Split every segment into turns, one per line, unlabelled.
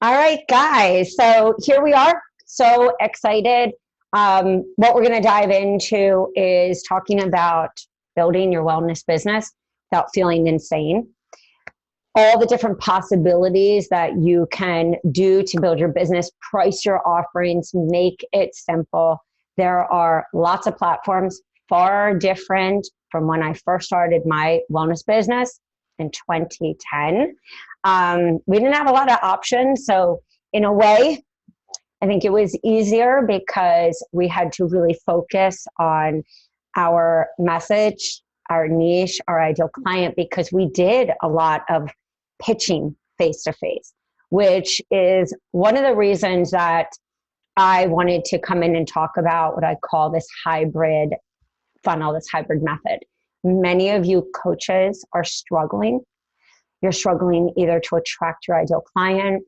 All right, guys. So here we are. So excited. What we're going to dive into is talking about building your wellness business without feeling insane. All the different possibilities that you can do to build your business, price your offerings, make it simple. There are lots of platforms, far different from when I first started my wellness business in 2010. We didn't have a lot of options. So in a way, I think it was easier because we had to really focus on our message, our niche, our ideal client, because we did a lot of pitching face to face, which is one of the reasons that I wanted to come in and talk about what I call this hybrid funnel, this hybrid method. Many of you coaches are struggling. You're struggling either to attract your ideal client.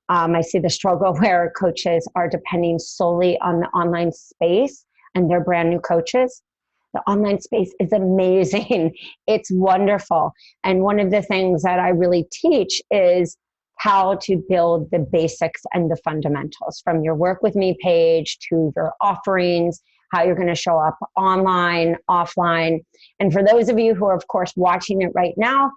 I see the struggle where coaches are depending solely on the online space and they're brand new coaches. The online space is amazing. It's wonderful. And one of the things that I really teach is how to build the basics and the fundamentals, from your work with me page to your offerings, how you're going to show up online, offline. And for those of you who are, of course, watching it right now,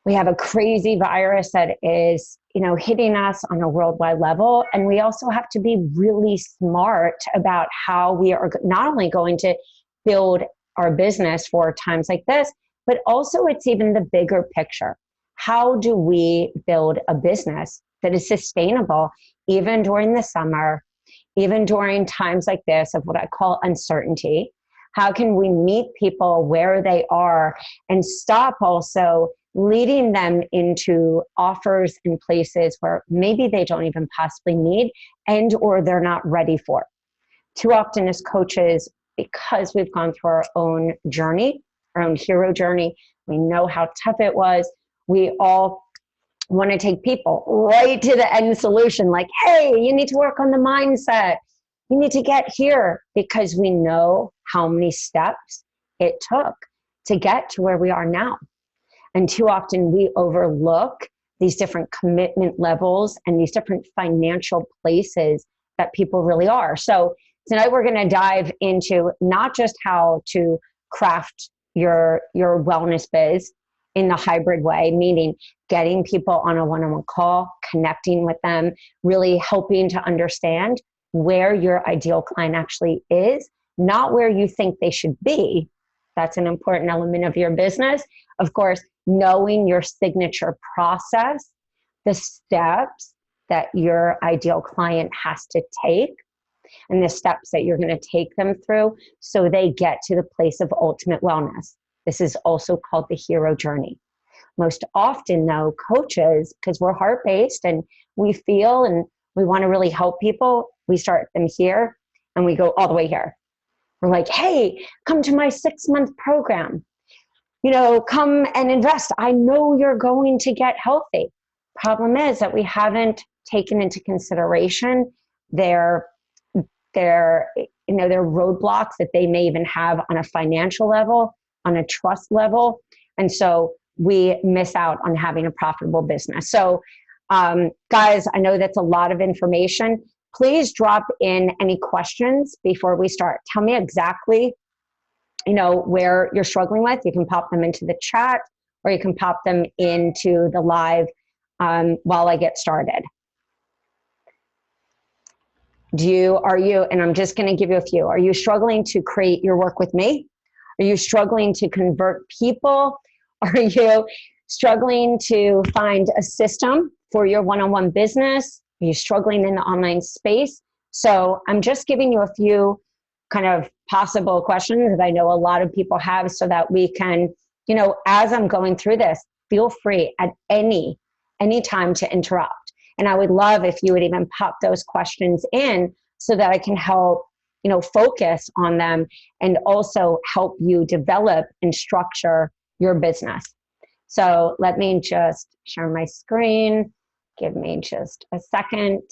we have a crazy virus that is, hitting us on a worldwide level. And we also have to be really smart about how we are not only going to build our business for times like this, but also it's even the bigger picture. How do we build a business that is sustainable even during the summer, even during times like this of what I call uncertainty? How can we meet people where they are and stop also leading them into offers in places where maybe they don't even possibly need and or they're not ready for? Too often as coaches, because we've gone through our own journey, our own hero journey, we know how tough it was. We all want to take people right to the end solution, like, hey, you need to work on the mindset. You need to get here, because we know how many steps it took to get to where we are now. And too often we overlook these different commitment levels and these different financial places that people really are. So tonight we're going to dive into not just how to craft your wellness biz in the hybrid way, meaning getting people on a one-on-one call, connecting with them, really helping to understand where your ideal client actually is, not where you think they should be. That's an important element of your business. Of course, knowing your signature process, the steps that your ideal client has to take, and the steps that you're going to take them through so they get to the place of ultimate wellness. This is also called the hero journey. Most often, though, coaches, because we're heart-based and we feel and we want to really help people, we start them here and we go all the way here. We're like, hey, come to my 6-month program. Come and invest. I know you're going to get healthy. Problem is that we haven't taken into consideration their roadblocks that they may even have on a financial level, on a trust level. And so we miss out on having a profitable business. So guys, I know that's a lot of information. Please drop in any questions before we start. Tell me exactly, where you're struggling with. You can pop them into the chat or you can pop them into the live while I get started. And I'm just going to give you a few. Are you struggling to create your work with me? Are you struggling to convert people? Are you struggling to find a system for your one-on-one business? Are you struggling in the online space? So I'm just giving you a few kind of possible questions that I know a lot of people have so that we can, as I'm going through this, feel free at any time to interrupt. And I would love if you would even pop those questions in so that I can help, focus on them and also help you develop and structure your business. So let me just share my screen. Give me just a second.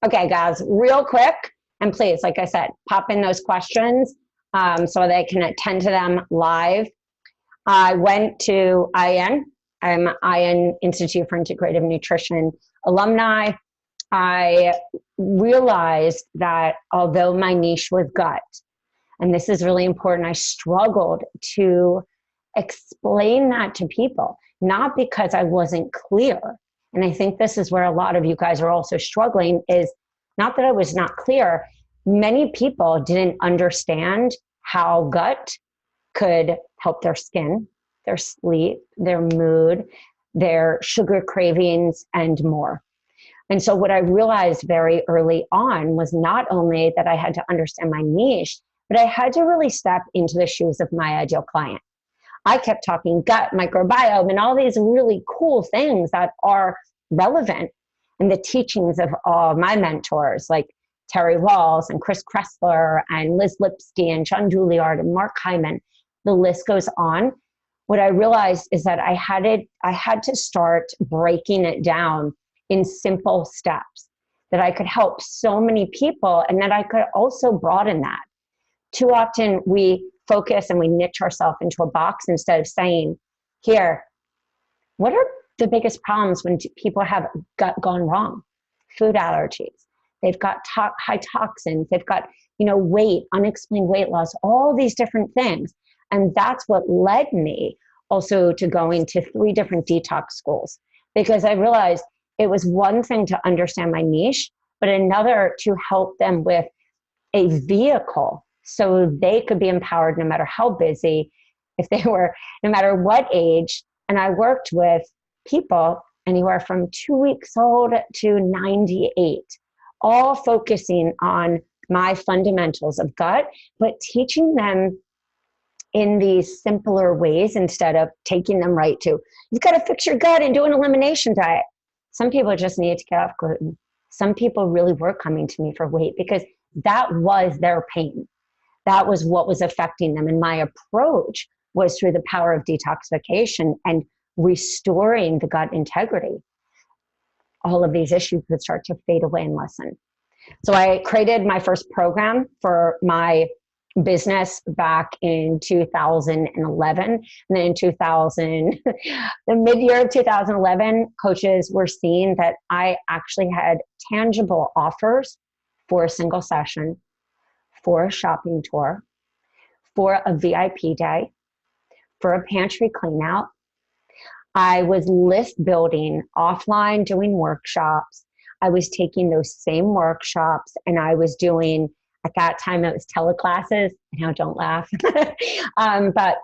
Okay, guys, real quick, and please, like I said, pop in those questions so that I can attend to them live. I went to IN. I'm IN Institute for Integrative Nutrition alumni. I realized that although my niche was gut, and this is really important, I struggled to explain that to people, not because I wasn't clear. And I think this is where a lot of you guys are also struggling, is not that I was not clear. Many people didn't understand how gut could help their skin, their sleep, their mood, their sugar cravings, and more. And so what I realized very early on was not only that I had to understand my niche, but I had to really step into the shoes of my ideal client. I kept talking gut, microbiome, and all these really cool things that are relevant in the teachings of all my mentors, like Terry Walls and Chris Kressler and Liz Lipsky and John Juilliard and Mark Hyman. The list goes on. What I realized is that I had to start breaking it down in simple steps, that I could help so many people, and that I could also broaden that. Too often we focus and we niche ourselves into a box instead of saying, here, what are the biggest problems when people have gut gone wrong? Food allergies. They've got high toxins. They've got, weight, unexplained weight loss, all these different things. And that's what led me also to going to 3 different detox schools, because I realized it was one thing to understand my niche, but another to help them with a vehicle so they could be empowered no matter how busy, if they were, no matter what age. And I worked with people anywhere from 2 weeks old to 98, all focusing on my fundamentals of gut, but teaching them in these simpler ways instead of taking them right to, you've got to fix your gut and do an elimination diet. Some people just need to get off gluten. Some people really were coming to me for weight because that was their pain. That was what was affecting them. And my approach was through the power of detoxification and restoring the gut integrity. All of these issues would start to fade away and lessen. So I created my first program for my business back in 2011. And then in the mid-year of 2011, coaches were seeing that I actually had tangible offers for a single session, for a shopping tour, for a VIP day, for a pantry clean out. I was list building offline, doing workshops. I was taking those same workshops and I was doing, at that time it was teleclasses. Now don't laugh. But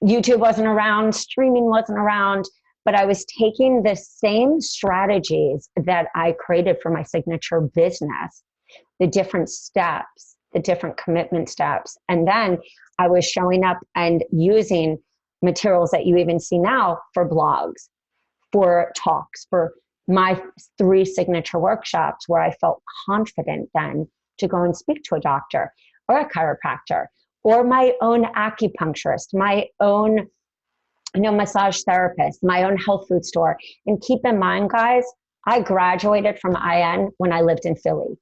YouTube wasn't around, streaming wasn't around, but I was taking the same strategies that I created for my signature business, the different steps, the different commitment steps. And then I was showing up and using materials that you even see now for blogs, for talks, for my 3 signature workshops where I felt confident then to go and speak to a doctor or a chiropractor or my own acupuncturist, my own massage therapist, my own health food store. And keep in mind, guys, I graduated from IN when I lived in Philly.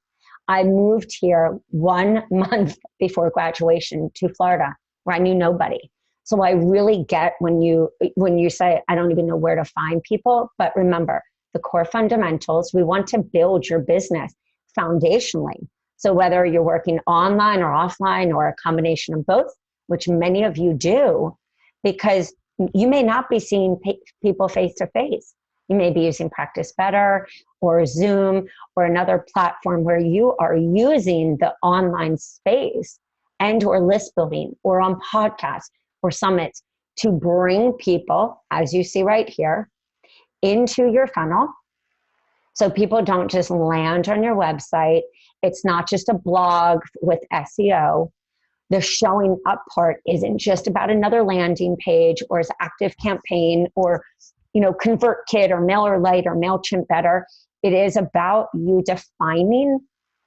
I moved here 1 month before graduation to Florida, where I knew nobody. So I really get when you say, I don't even know where to find people. But remember, the core fundamentals, we want to build your business foundationally. So whether you're working online or offline or a combination of both, which many of you do, because you may not be seeing people face to face. You may be using Practice Better or Zoom or another platform where you are using the online space and or list building or on podcasts or summits to bring people, as you see right here, into your funnel. So people don't just land on your website. It's not just a blog with SEO. The showing up part isn't just about another landing page or as active campaign or, ConvertKit or MailerLite or MailChimp Better. It is about you defining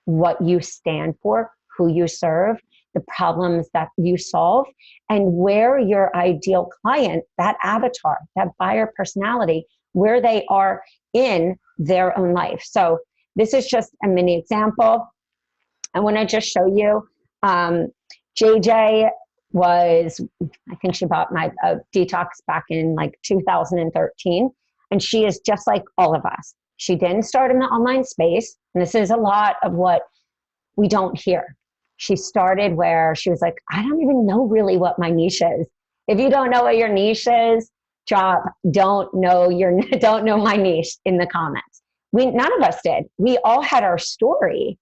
what you stand for, who you serve, the problems that you solve, and where your ideal client, that avatar, that buyer personality, where they are in their own life. So this is just a mini example. I want to just show you JJ was, I think she bought my Detox back in like 2013. And she is just like all of us. She didn't start in the online space. And this is a lot of what we don't hear. She started where she was like, I don't even know really what my niche is. If you don't know what your niche is, don't know my niche in the comments. None of us did. We all had our story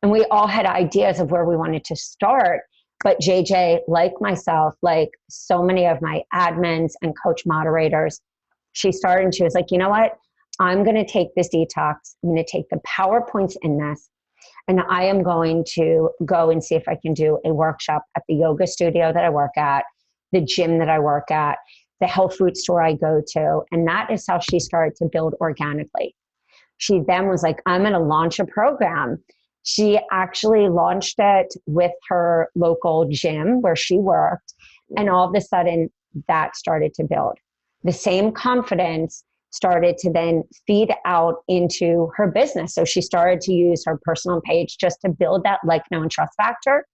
and we all had ideas of where we wanted to start. But JJ, like myself, like so many of my admins and coach moderators, she started and she was like, you know what? I'm going to take this detox. I'm going to take the PowerPoints in this, and I am going to go and see if I can do a workshop at the yoga studio that I work at, the gym that I work at, the health food store I go to. And that is how she started to build organically. She then was like, I'm going to launch a program. She actually launched it with her local gym where she worked. And all of a sudden, that started to build. The same confidence started to then feed out into her business. So she started to use her personal page just to build that like, know, and trust factor.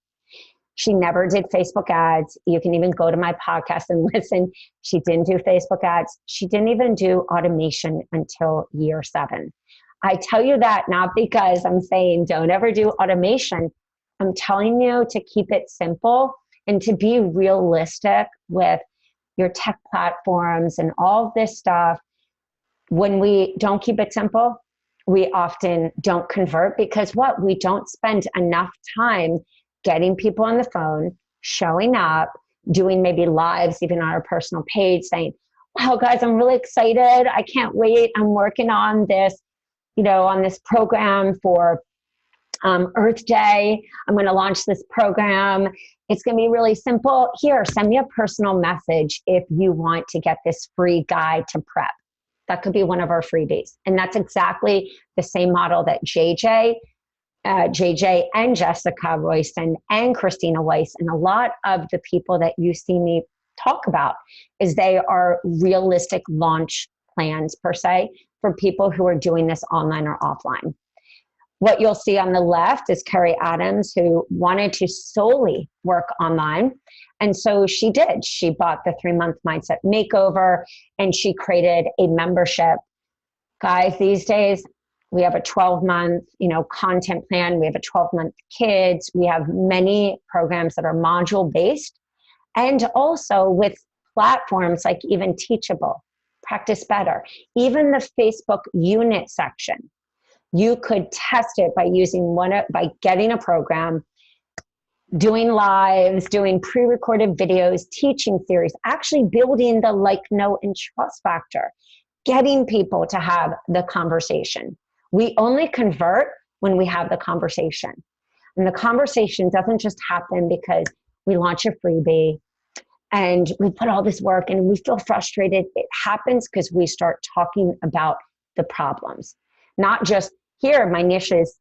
She never did Facebook ads. You can even go to my podcast and listen. She didn't do Facebook ads. She didn't even do automation until year 7. I tell you that not because I'm saying don't ever do automation. I'm telling you to keep it simple and to be realistic with your tech platforms and all this stuff. When we don't keep it simple, we often don't convert because what? We don't spend enough time getting people on the phone, showing up, doing maybe lives, even on our personal page, saying, wow, guys, I'm really excited. I can't wait. I'm working on this, on this program for Earth Day. I'm going to launch this program. It's going to be really simple. Here, send me a personal message if you want to get this free guide to prep. That could be one of our freebies. And that's exactly the same model that JJ and Jessica Royston and Christina Weiss and a lot of the people that you see me talk about is they are realistic launch plans per se for people who are doing this online or offline. What you'll see on the left is Carrie Adams, who wanted to solely work online. And so she did. She bought the 3-month mindset makeover and she created a membership. Guys, these days, we have a 12-month, content plan. We have a 12-month kids. We have many programs that are module-based and also with platforms like even Teachable, Practice Better, even the Facebook unit section. You could test it by getting a program, doing lives, doing pre-recorded videos, teaching series, actually building the like, know, and trust factor, getting people to have the conversation. We only convert when we have the conversation. And the conversation doesn't just happen because we launch a freebie and we put all this work and we feel frustrated. It happens because we start talking about the problems, not just here, my niche is,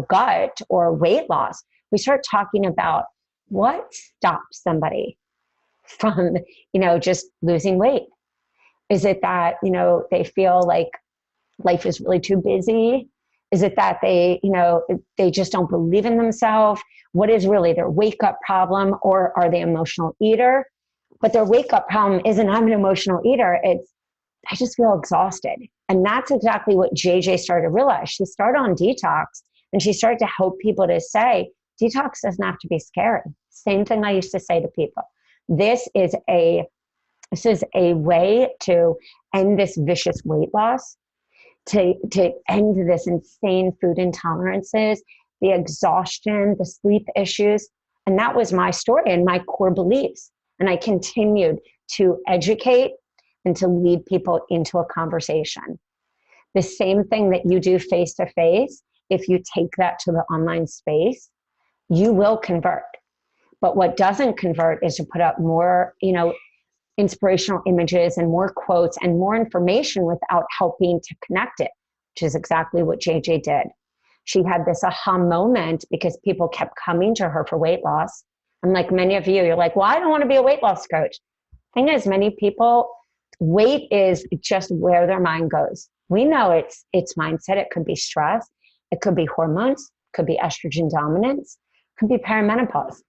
gut or weight loss. We start talking about what stops somebody from, just losing weight. Is it that, they feel like life is really too busy? Is it that they just don't believe in themselves? What is really their wake-up problem? Or are they an emotional eater? But their wake-up problem isn't I'm an emotional eater. It's I just feel exhausted. And that's exactly what JJ started to realize. She started on detox and she started to help people to say, detox doesn't have to be scary. Same thing I used to say to people. This is a way to end this vicious weight loss, to end this insane food intolerances, the exhaustion, the sleep issues. And that was my story and my core beliefs. And I continued to educate and to lead people into a conversation. The same thing that you do face-to-face, if you take that to the online space, you will convert. But what doesn't convert is to put up more, inspirational images and more quotes and more information without helping to connect it, which is exactly what JJ did. She had this aha moment because people kept coming to her for weight loss. And like many of you, you're like, well, I don't want to be a weight loss coach. Thing is, many people, weight is just where their mind goes. We know it's mindset. It could be stress. It could be hormones. It could be estrogen dominance. It could be perimenopause.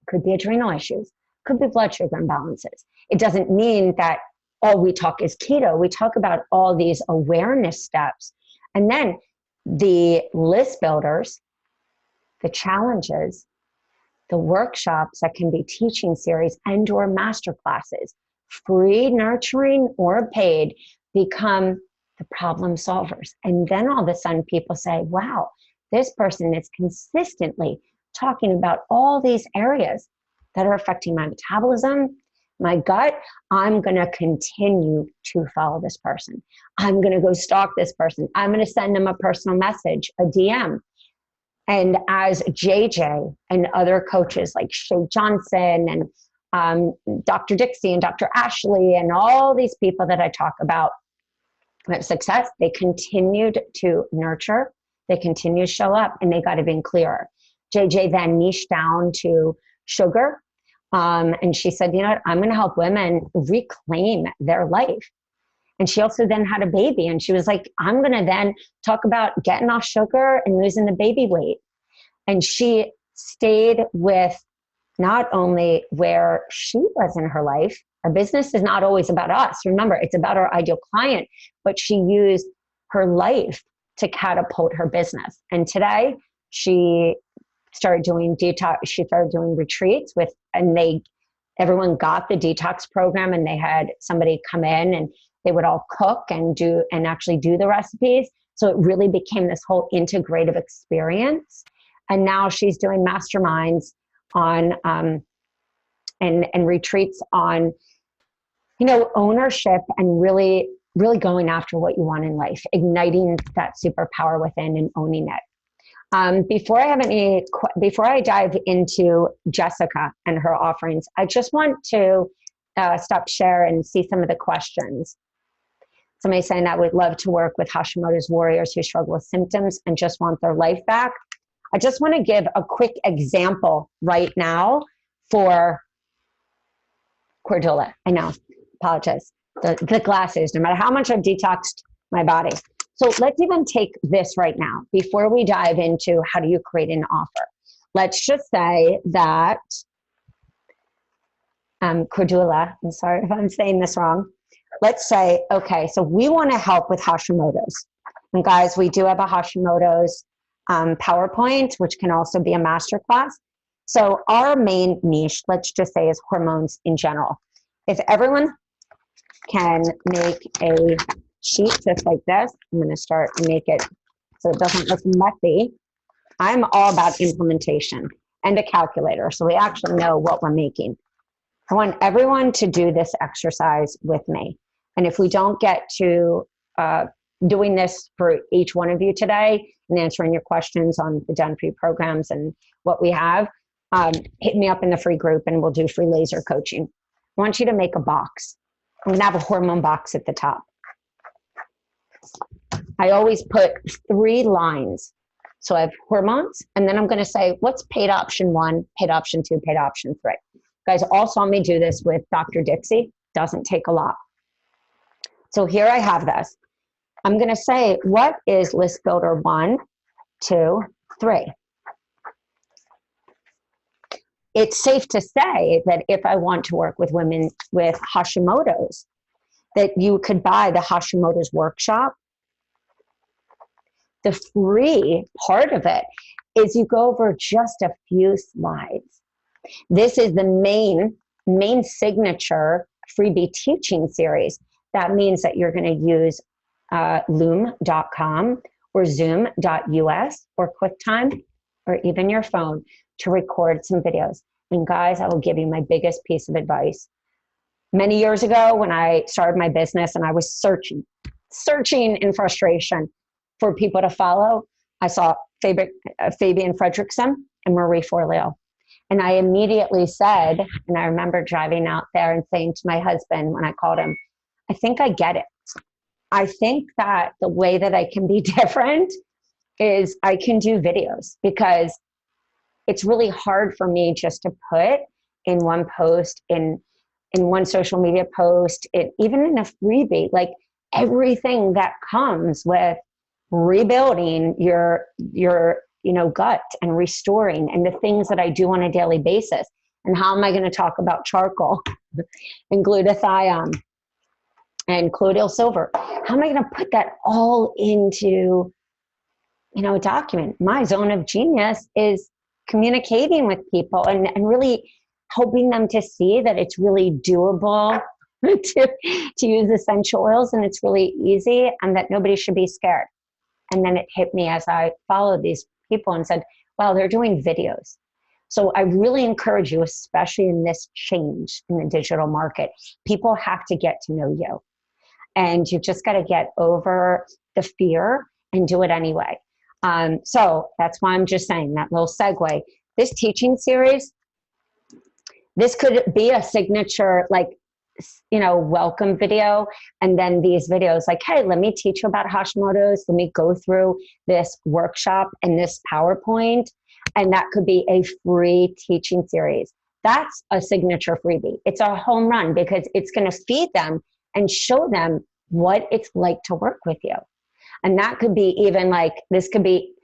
Could be adrenal issues, could be blood sugar imbalances. It doesn't mean that all we talk is keto. We talk about all these awareness steps. And then the list builders, the challenges, the workshops that can be teaching series and or master classes, free, nurturing, or paid, become the problem solvers. And then all of a sudden people say, wow, this person is consistently talking about all these areas that are affecting my metabolism, my gut. I'm going to continue to follow this person. I'm going to go stalk this person. I'm going to send them a personal message, a DM. And as JJ and other coaches like Shay Johnson and Dr. Dixie and Dr. Ashley and all these people that I talk about with success, they continued to nurture, they continue to show up, and they got even clearer. JJ then niched down to sugar. And she said, you know what, I'm going to help women reclaim their life. And she also then had a baby, and she was like, I'm going to then talk about getting off sugar and losing the baby weight. And she stayed with not only where she was in her life. Our business is not always about us. Remember, it's about our ideal client, but she used her life to catapult her business. And today she started doing detox. She started doing retreats with, and everyone got the detox program, and they had somebody come in and they would all cook and actually do the recipes. So it really became this whole integrative experience. And now she's doing masterminds on, and retreats on, ownership and really, really going after what you want in life, igniting that superpower within and owning it. Before I dive into Jessica and her offerings, I just want to stop share and see some of the questions. Somebody saying I would love to work with Hashimoto's warriors who struggle with symptoms and just want their life back. I just want to give a quick example right now for Cordula. I know, apologize. The glasses, no matter how much I've detoxed my body. So let's even take this right now before we dive into how do you create an offer. Let's just say that Cordula, I'm sorry if I'm saying this wrong. Let's say, okay, so we want to help with Hashimoto's. And guys, we do have a Hashimoto's PowerPoint, which can also be a masterclass. So our main niche, let's just say, is hormones in general. If everyone can make a sheet just like this, I'm going to start and make it so it doesn't look messy. I'm all about implementation and a calculator, so we actually know what we're making. I want everyone to do this exercise with me. And if we don't get to doing this for each one of you today and answering your questions on the Done For You programs and what we have, hit me up in the free group and we'll do free laser coaching. I want you to make a box. I'm going to have a hormone box at the top. I always put 3 lines. So I have hormones, and then I'm going to say, what's paid option 1, paid option 2, paid option 3. Guys all saw me do this with Dr. Dixie. Doesn't take a lot. So here I have this. I'm going to say, what is list builder 1, 2, 3? It's safe to say that if I want to work with women with Hashimoto's, that you could buy the Hashimoto's workshop. The free part of it is you go over just a few slides. This is the main signature freebie teaching series. That means that you're going to use loom.com or zoom.us or QuickTime or even your phone to record some videos. And guys, I will give you my biggest piece of advice. Many years ago when I started my business and I was searching in frustration for people to follow, I saw Fabian Fredrickson and Marie Forleo. And I immediately said, and I remember driving out there and saying to my husband when I called him, I think I get it. I think that the way that I can be different is I can do videos, because it's really hard for me just to put in one post, in one social media post, even in a freebie, like everything that comes with rebuilding your gut and restoring, and the things that I do on a daily basis. And how am I going to talk about charcoal and glutathione and colloidal silver? How am I going to put that all into, a document? My zone of genius is communicating with people and really helping them to see that it's really doable to use essential oils, and it's really easy, and that nobody should be scared. And then it hit me as I followed these people and said, wow, they're doing videos. So I really encourage you, especially in this change in the digital market, people have to get to know you. And you just got to get over the fear and do it anyway. So that's why I'm just saying that little segue. This teaching series, this could be a signature, welcome video. And then these videos like, hey, let me teach you about Hashimoto's. Let me go through this workshop and this PowerPoint. And that could be a free teaching series. That's a signature freebie. It's a home run because it's going to feed them and show them what it's like to work with you. And that could be even like, this could be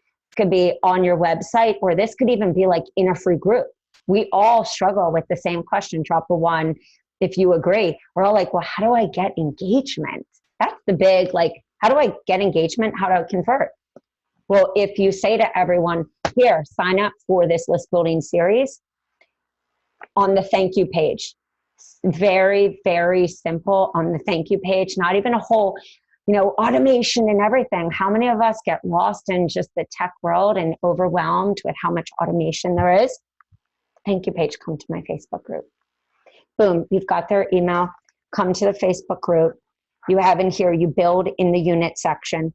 on your website, or this could even be like in a free group. We all struggle with the same question. Drop a one if you agree. We're all like, well, how do I get engagement? That's the big, how do I get engagement? How do I convert? Well, if you say to everyone, here, sign up for this list building series on the thank you page. Very, very simple on the thank you page, not even a whole, automation and everything. How many of us get lost in just the tech world and overwhelmed with how much automation there is? Thank you page, come to my Facebook group. Boom, you've got their email, come to the Facebook group. You have in here, you build in the unit section.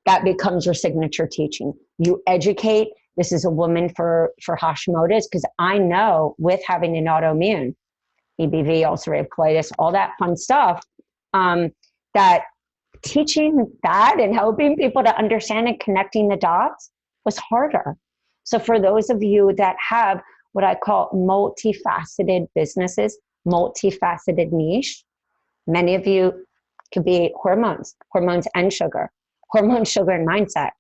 That becomes your signature teaching. You educate. This is a woman for Hashimoto's, because I know with having an autoimmune, EBV, ulcerative colitis, all that fun stuff, that teaching that and helping people to understand and connecting the dots was harder. So for those of you that have what I call multifaceted businesses, multifaceted niche, many of you could be hormones and sugar. Hormone, sugar, and mindset,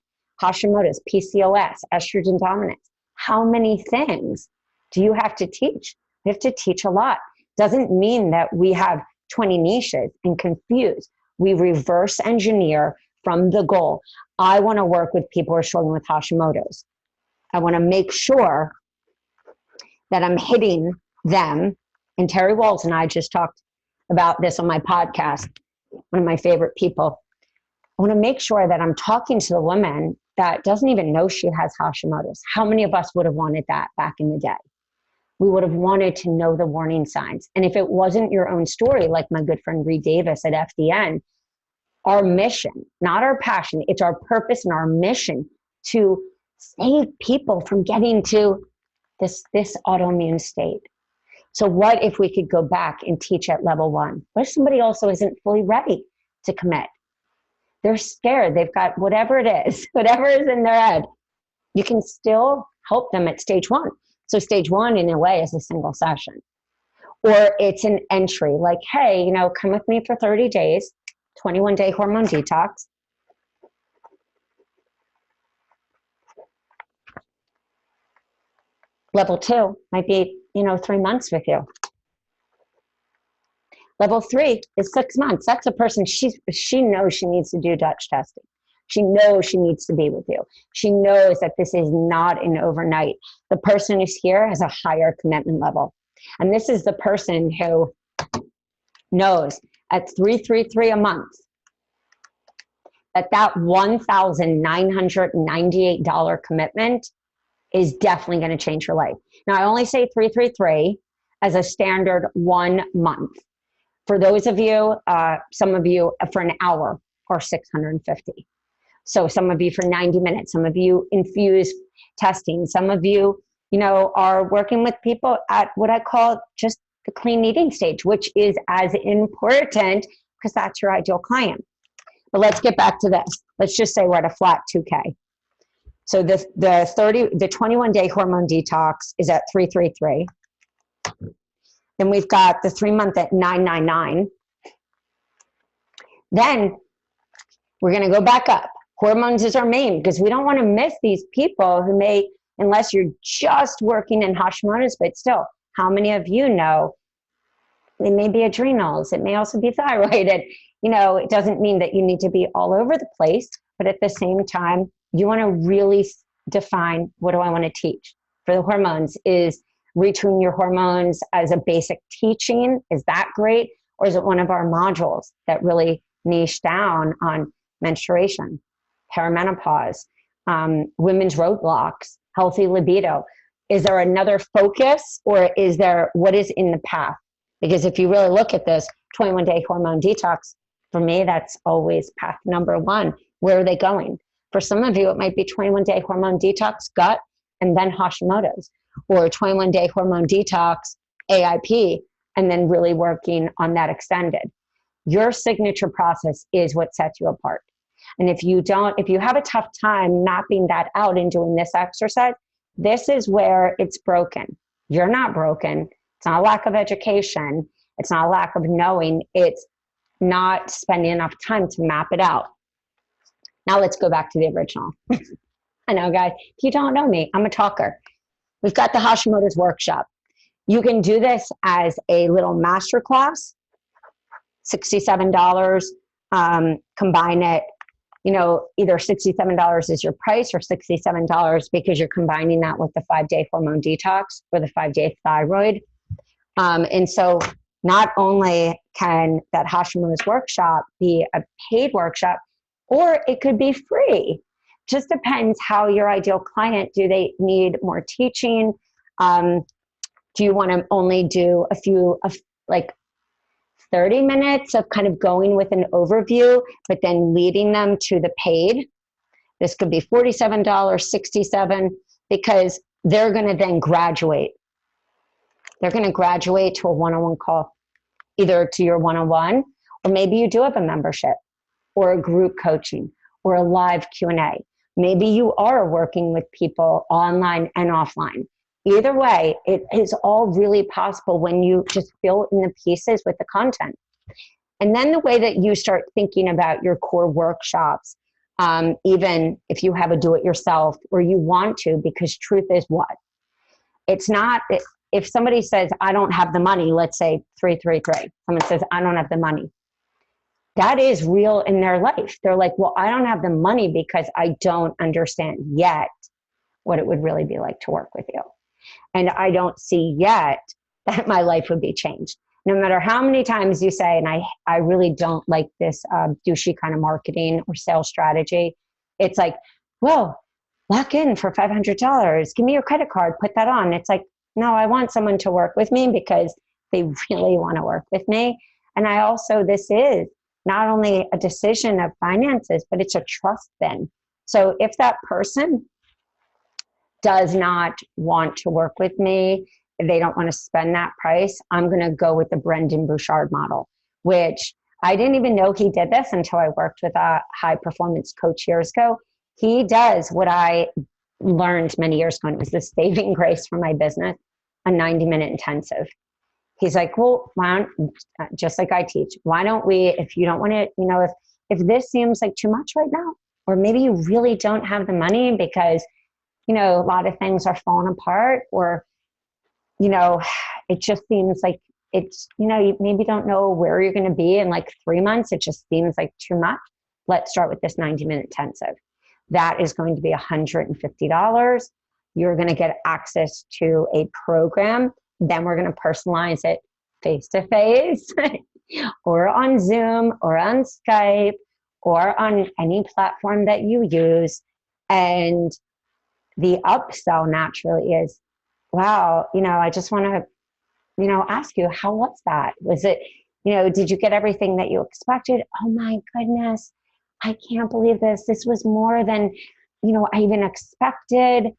Hashimoto's, PCOS, estrogen dominance. How many things do you have to teach? You have to teach a lot. Doesn't mean that we have 20 niches and confused. We reverse engineer from the goal. I want to work with people who are struggling with Hashimoto's. I want to make sure that I'm hitting them. And Terry Walls and I just talked about this on my podcast, one of my favorite people. I want to make sure that I'm talking to the woman that doesn't even know she has Hashimoto's. How many of us would have wanted that back in the day? We would have wanted to know the warning signs. And if it wasn't your own story, like my good friend Reed Davis at FDN, our mission, not our passion, it's our purpose and our mission to save people from getting to this autoimmune state. So what if we could go back and teach at level 1? What if somebody also isn't fully ready to commit? They're scared. They've got whatever it is, whatever is in their head. You can still help them at stage 1. So stage 1 in a way is a single session. Or it's an entry like, hey, come with me for 30 days, 21-day hormone detox. Level 2 might be, 3 months with you. Level 3 is 6 months. That's a person, she knows she needs to do Dutch testing. She knows she needs to be with you. She knows that this is not an overnight. The person who's here has a higher commitment level. And this is the person who knows at $333 a month that $1,998 commitment is definitely going to change your life. Now, I only say 333 as a standard 1 month. For those of you, some of you for an hour or 650. So some of you for 90 minutes, some of you infuse testing, some of you, are working with people at what I call just the clean eating stage, which is as important because that's your ideal client. But let's get back to this. Let's just say we're at a flat 2K. So the 21-day hormone detox is at 333. Then we've got the 3-month at 999. Then we're going to go back up. Hormones is our main because we don't want to miss these people who may unless you're just working in Hashimoto's, but still, how many of you know it may be adrenals, it may also be thyroid, and it doesn't mean that you need to be all over the place, but at the same time, you want to really define, what do I want to teach? For the hormones, is retune your hormones as a basic teaching, is that great? Or is it one of our modules that really niche down on menstruation, perimenopause, women's roadblocks, healthy libido? Is there another focus, or is there what is in the path? Because if you really look at this 21-day hormone detox, for me, that's always path number one. Where are they going? For some of you, it might be 21-day hormone detox, gut, and then Hashimoto's, or 21-day hormone detox, AIP, and then really working on that extended. Your signature process is what sets you apart. And if you have a tough time mapping that out and doing this exercise, this is where it's broken. You're not broken. It's not a lack of education. It's not a lack of knowing. It's not spending enough time to map it out. Now let's go back to the original. I know, guys, if you don't know me, I'm a talker. We've got the Hashimoto's workshop. You can do this as a little masterclass, $67. Combine it, either $67 is your price or $67 because you're combining that with the 5-day hormone detox or the 5-day thyroid. And so not only can that Hashimoto's workshop be a paid workshop, or it could be free. Just depends how your ideal client, do they need more teaching? Do you want to only do a few of 30 minutes of kind of going with an overview, but then leading them to the paid? This could be $47, $67, because they're going to then graduate. They're going to graduate to a one-on-one call, either to your one-on-one, or maybe you do have a membership or a group coaching or a live Q&A. Maybe you are working with people online and offline. Either way, it is all really possible when you just fill in the pieces with the content. And then the way that you start thinking about your core workshops, even if you have a do-it-yourself or you want to, because truth is what? It's not, if somebody says, I don't have the money, let's say 333, someone says, I don't have the money. That is real in their life. They're like, well, I don't have the money because I don't understand yet what it would really be like to work with you. And I don't see yet that my life would be changed. No matter how many times you say, and I really don't like this douchey kind of marketing or sales strategy. It's like, well, lock in for $500. Give me your credit card, put that on. It's like, no, I want someone to work with me because they really want to work with me. And I also, this is not only a decision of finances, but it's a trust thing. So if that person does not want to work with me, if they don't want to spend that price, I'm going to go with the Brendan Bouchard model, which I didn't even know he did this until I worked with a high performance coach years ago. He does what I learned many years ago, and it was the saving grace for my business, a 90-minute intensive. He's like, well, why don't, just like I teach, why don't we, if you don't want to, if this seems like too much right now, or maybe you really don't have the money because, a lot of things are falling apart, or, it just seems like it's, you maybe don't know where you're going to be in like 3 months. It just seems like too much. Let's start with this 90-minute intensive. That is going to be $150. You're going to get access to a program. Then we're going to personalize it face-to-face or on Zoom or on Skype or on any platform that you use. And the upsell naturally is, wow, I just want to, ask you, how was that? Was it, did you get everything that you expected? Oh my goodness, I can't believe this. This was more than, I even expected.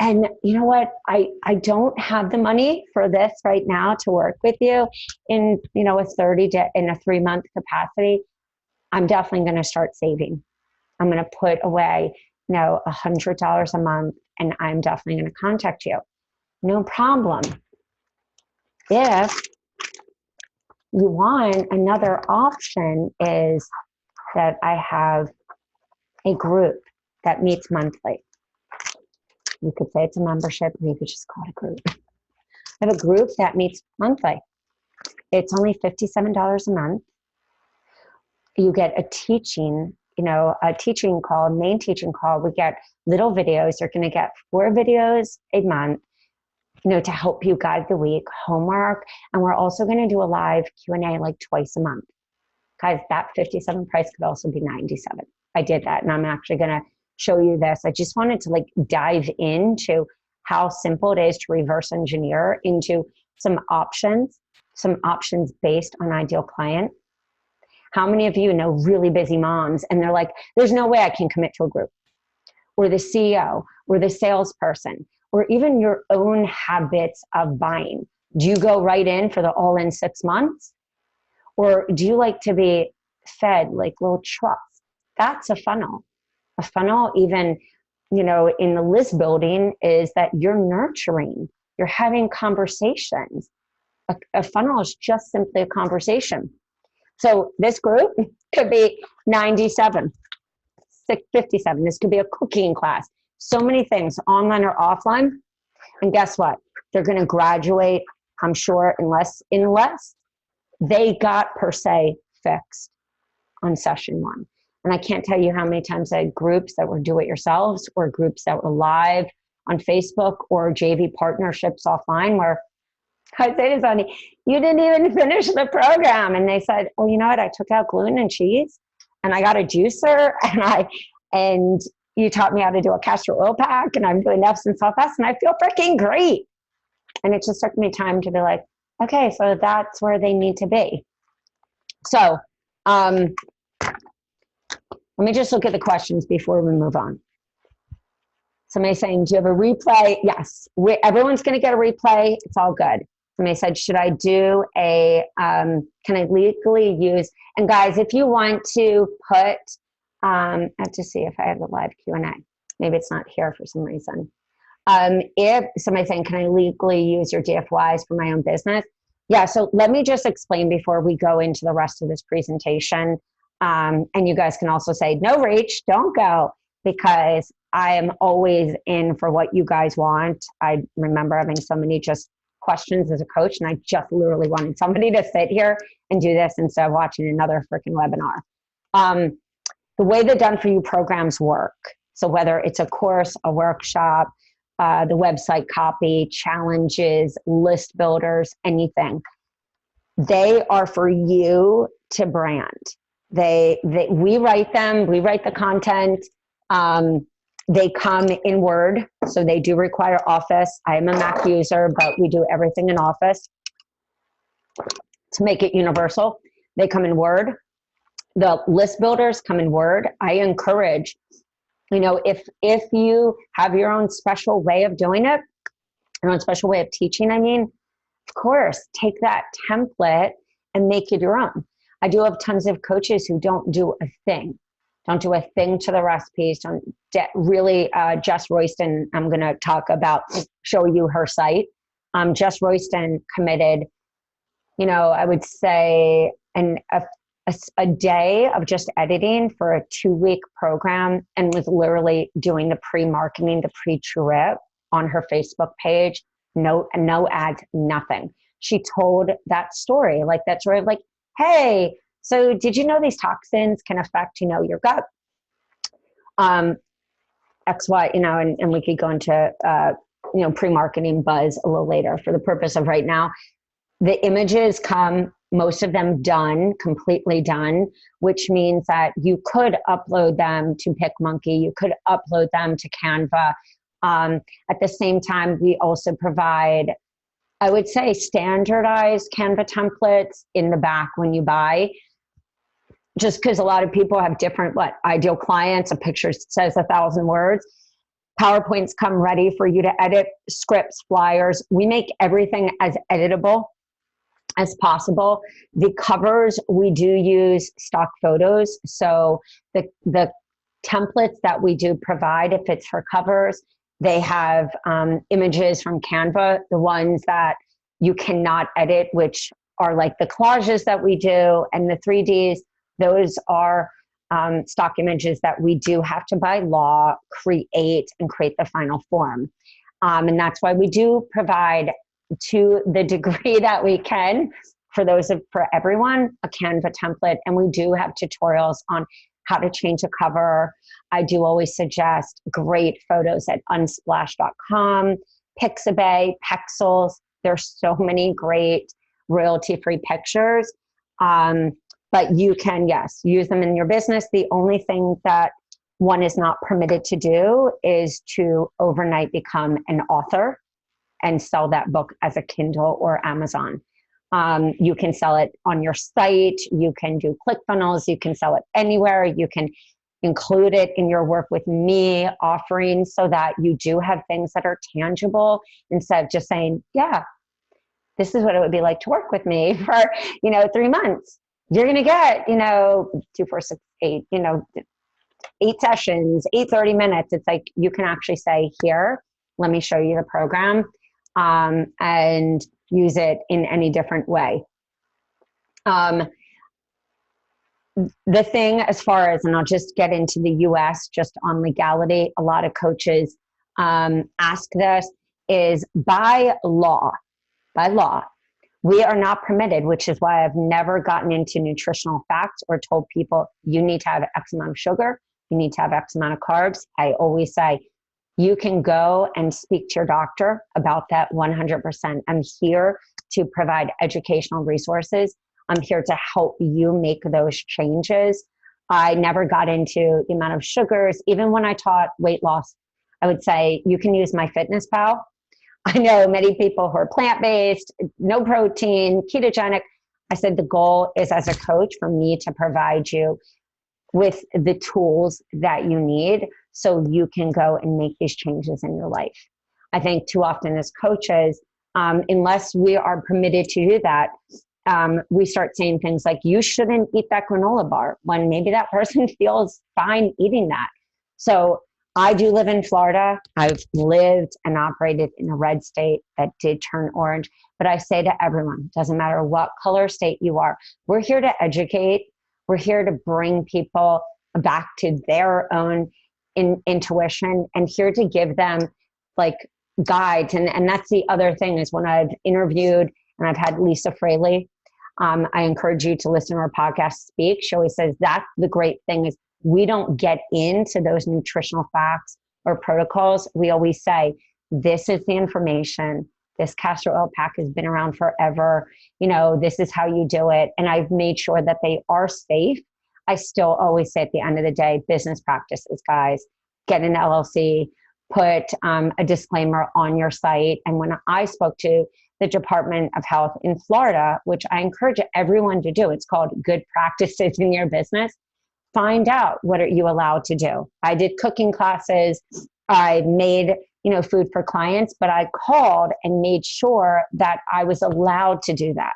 And you know what? I don't have the money for this right now to work with you in, a 3-month capacity. I'm definitely going to start saving. I'm going to put away, $100 a month, and I'm definitely going to contact you. No problem. If you want, another option is that I have a group that meets monthly. You could say it's a membership, or you could just call it a group. I have a group that meets monthly. It's only $57 a month. You get a teaching, a teaching call, main teaching call. We get little videos. You're going to get 4 videos a month, to help you guide the week, homework. And we're also going to do a live Q&A like twice a month. Guys, that 57 price could also be 97. I did that, and I'm actually going to show you this. I just wanted to dive into how simple it is to reverse engineer into some options based on ideal client. How many of you know really busy moms and they're like, there's no way I can commit to a group, or the CEO, or the salesperson, or even your own habits of buying? Do you go right in for the all-in 6 months? Or do you like to be fed like little trucks? That's a funnel. A funnel, even, in the list building, is that you're nurturing, you're having conversations. A funnel is just simply a conversation. So this group could be 97, 57. This could be a cooking class. So many things, online or offline. And guess what? They're going to graduate, I'm sure, unless they got per se fixed on session 1. And I can't tell you how many times I had groups that were do-it-yourselves, or groups that were live on Facebook, or JV partnerships offline, where I say to somebody, you didn't even finish the program. And they said, oh, you know what? I took out gluten and cheese, and I got a juicer, and you taught me how to do a castor oil pack, and I'm doing Epsom salt fast, and I feel freaking great. And it just took me time to be like, okay, so that's where they need to be. So let me just look at the questions before we move on. Somebody saying, do you have a replay? Yes, everyone's going to get a replay. It's all good. Somebody said, should I do can I legally use, and guys, if you want to put, I have to see if I have the live Q&A. Maybe it's not here for some reason. If somebody's saying, can I legally use your DFYs for my own business? Yeah, so let me just explain before we go into the rest of this presentation. And you guys can also say, no, Rach, don't go, because I am always in for what you guys want. I remember having so many just questions as a coach, and I just literally wanted somebody to sit here and do this instead of watching another freaking webinar. The way the Done For You programs work, so whether it's a course, a workshop, the website copy, challenges, list builders, anything, they are for you to brand. We write them, we write the content. They come in Word, so they do require Office. I am a Mac user, but we do everything in Office to make it universal. They come in Word. The list builders come in Word. I encourage, if you have your own special way of doing it, your own special way of teaching, of course, take that template and make it your own. I do have tons of coaches who don't do a thing. Don't do a thing to the recipes. Jess Royston, I'm going to talk about, show you her site. Jess Royston committed, I would say a day of just editing for a 2-week program, and was literally doing the pre-marketing, the pre-trip on her Facebook page. No ads, nothing. She told that story, that story of hey, so did you know these toxins can affect, your gut? X, Y, and we could go into, pre-marketing buzz a little later. For the purpose of right now, the images come, most of them done, completely done, which means that you could upload them to PicMonkey. You could upload them to Canva. At the same time, we also provide, I would say, standardized Canva templates in the back when you buy, just because a lot of people have different, ideal clients. A picture says 1,000 words. PowerPoints come ready for you to edit, scripts, flyers. We make everything as editable as possible. The covers, we do use stock photos. So the templates that we do provide, if it's for covers, they have images from Canva, the ones that you cannot edit, which are like the collages that we do, and the 3Ds, those are stock images that we do have to by law create the final form. And that's why we do provide, to the degree that we can, for everyone, a Canva template. And we do have tutorials on how to change a cover. I do always suggest great photos at unsplash.com, Pixabay, Pexels. There's so many great royalty-free pictures. But you can, yes, use them in your business. The only thing that one is not permitted to do is to overnight become an author and sell that book as a Kindle or Amazon. You can sell it on your site. You can do ClickFunnels. You can sell it anywhere. You can include it in your Work With Me offering so that you do have things that are tangible instead of just saying, yeah, this is what it would be like to work with me for, 3 months. You're going to get, 2, 4, 6, 8, 8 sessions, 30 minutes. It's like, you can actually say, here, let me show you the program, and use it in any different way. The thing as far as, and I'll just get into the US just on legality, a lot of coaches ask this, is by law, we are not permitted, which is why I've never gotten into nutritional facts or told people you need to have X amount of sugar, you need to have X amount of carbs. I always say, you can go and speak to your doctor about that 100%. I'm here to provide educational resources. I'm here to help you make those changes. I never got into the amount of sugars. Even when I taught weight loss, I would say, you can use MyFitnessPal. I know many people who are plant-based, no protein, ketogenic. I said, the goal is, as a coach, for me to provide you with the tools that you need so you can go and make these changes in your life. I think too often as coaches, unless we are permitted to do that, we start saying things like, you shouldn't eat that granola bar, when maybe that person feels fine eating that. So I do live in Florida. I've lived and operated in a red state that did turn orange. But I say to everyone, doesn't matter what color state you are, we're here to educate. We're here to bring people back to their own intuition, and here to give them like guides. And that's the other thing, is when I've interviewed and I've had Lisa Fraley, I encourage you to listen to her podcast, Speak. She always says that's the great thing, is we don't get into those nutritional facts or protocols. We always say, this is the information. This castor oil pack has been around forever. This is how you do it. And I've made sure that they are safe. I still always say at the end of the day, business practices, guys, get an LLC, put a disclaimer on your site. And when I spoke to the Department of Health in Florida, which I encourage everyone to do, it's called Good Practices in Your Business. Find out, what are you allowed to do? I did cooking classes. I made, food for clients, but I called and made sure that I was allowed to do that,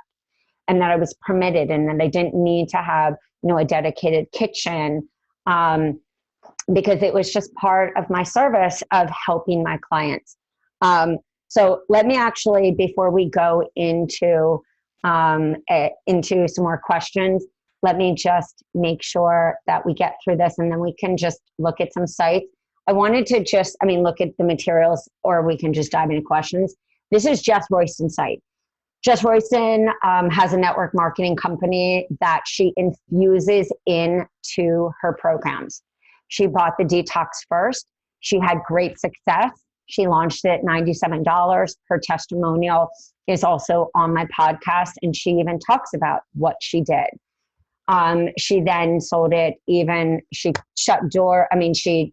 and that I was permitted, and that I didn't need to have, a dedicated kitchen, because it was just part of my service of helping my clients. So let me actually, before we go into some more questions, let me just make sure that we get through this, and then we can just look at some sites. I wanted to look at the materials, or we can just dive into questions. This is Jess Royston's site. Jess Royston has a network marketing company that she infuses into her programs. She bought the Detox first. She had great success. She launched it at $97. Her testimonial is also on my podcast, and she even talks about what she did. She then sold it, she shut door. She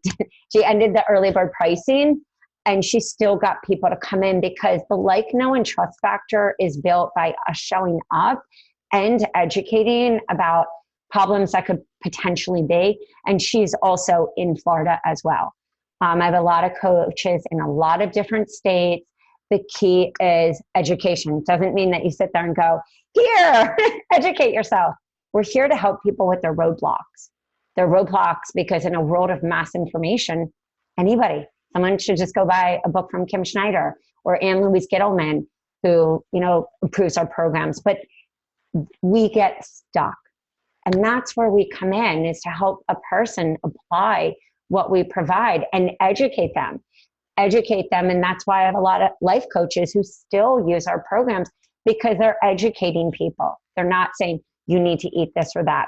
ended the early bird pricing, and she still got people to come in, because the like, know, and trust factor is built by us showing up and educating about problems that could potentially be. And she's also in Florida as well. I have a lot of coaches in a lot of different states. The key is education. It doesn't mean that you sit there and go, here, educate yourself. We're here to help people with their roadblocks. Their roadblocks, because in a world of mass information, someone should just go buy a book from Kim Schneider or Ann Louise Gittleman, who, approves our programs. But we get stuck. And that's where we come in, is to help a person apply what we provide and educate them. educate them. And that's why I have a lot of life coaches who still use our programs, because they're educating people. They're not saying you need to eat this or that.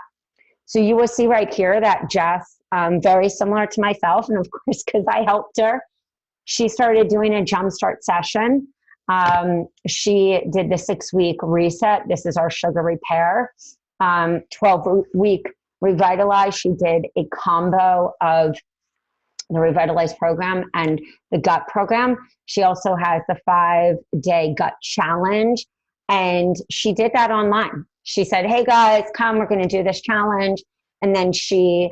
So you will see right here that Jess, very similar to myself, and of course, because I helped her, she started doing a jumpstart session. She did the 6-week reset. This is our sugar repair. 12-week revitalize. She did a combo of the Revitalize program and the gut program. She also has the 5-day gut challenge, and she did that online. She said, hey guys, come, we're going to do this challenge. And then she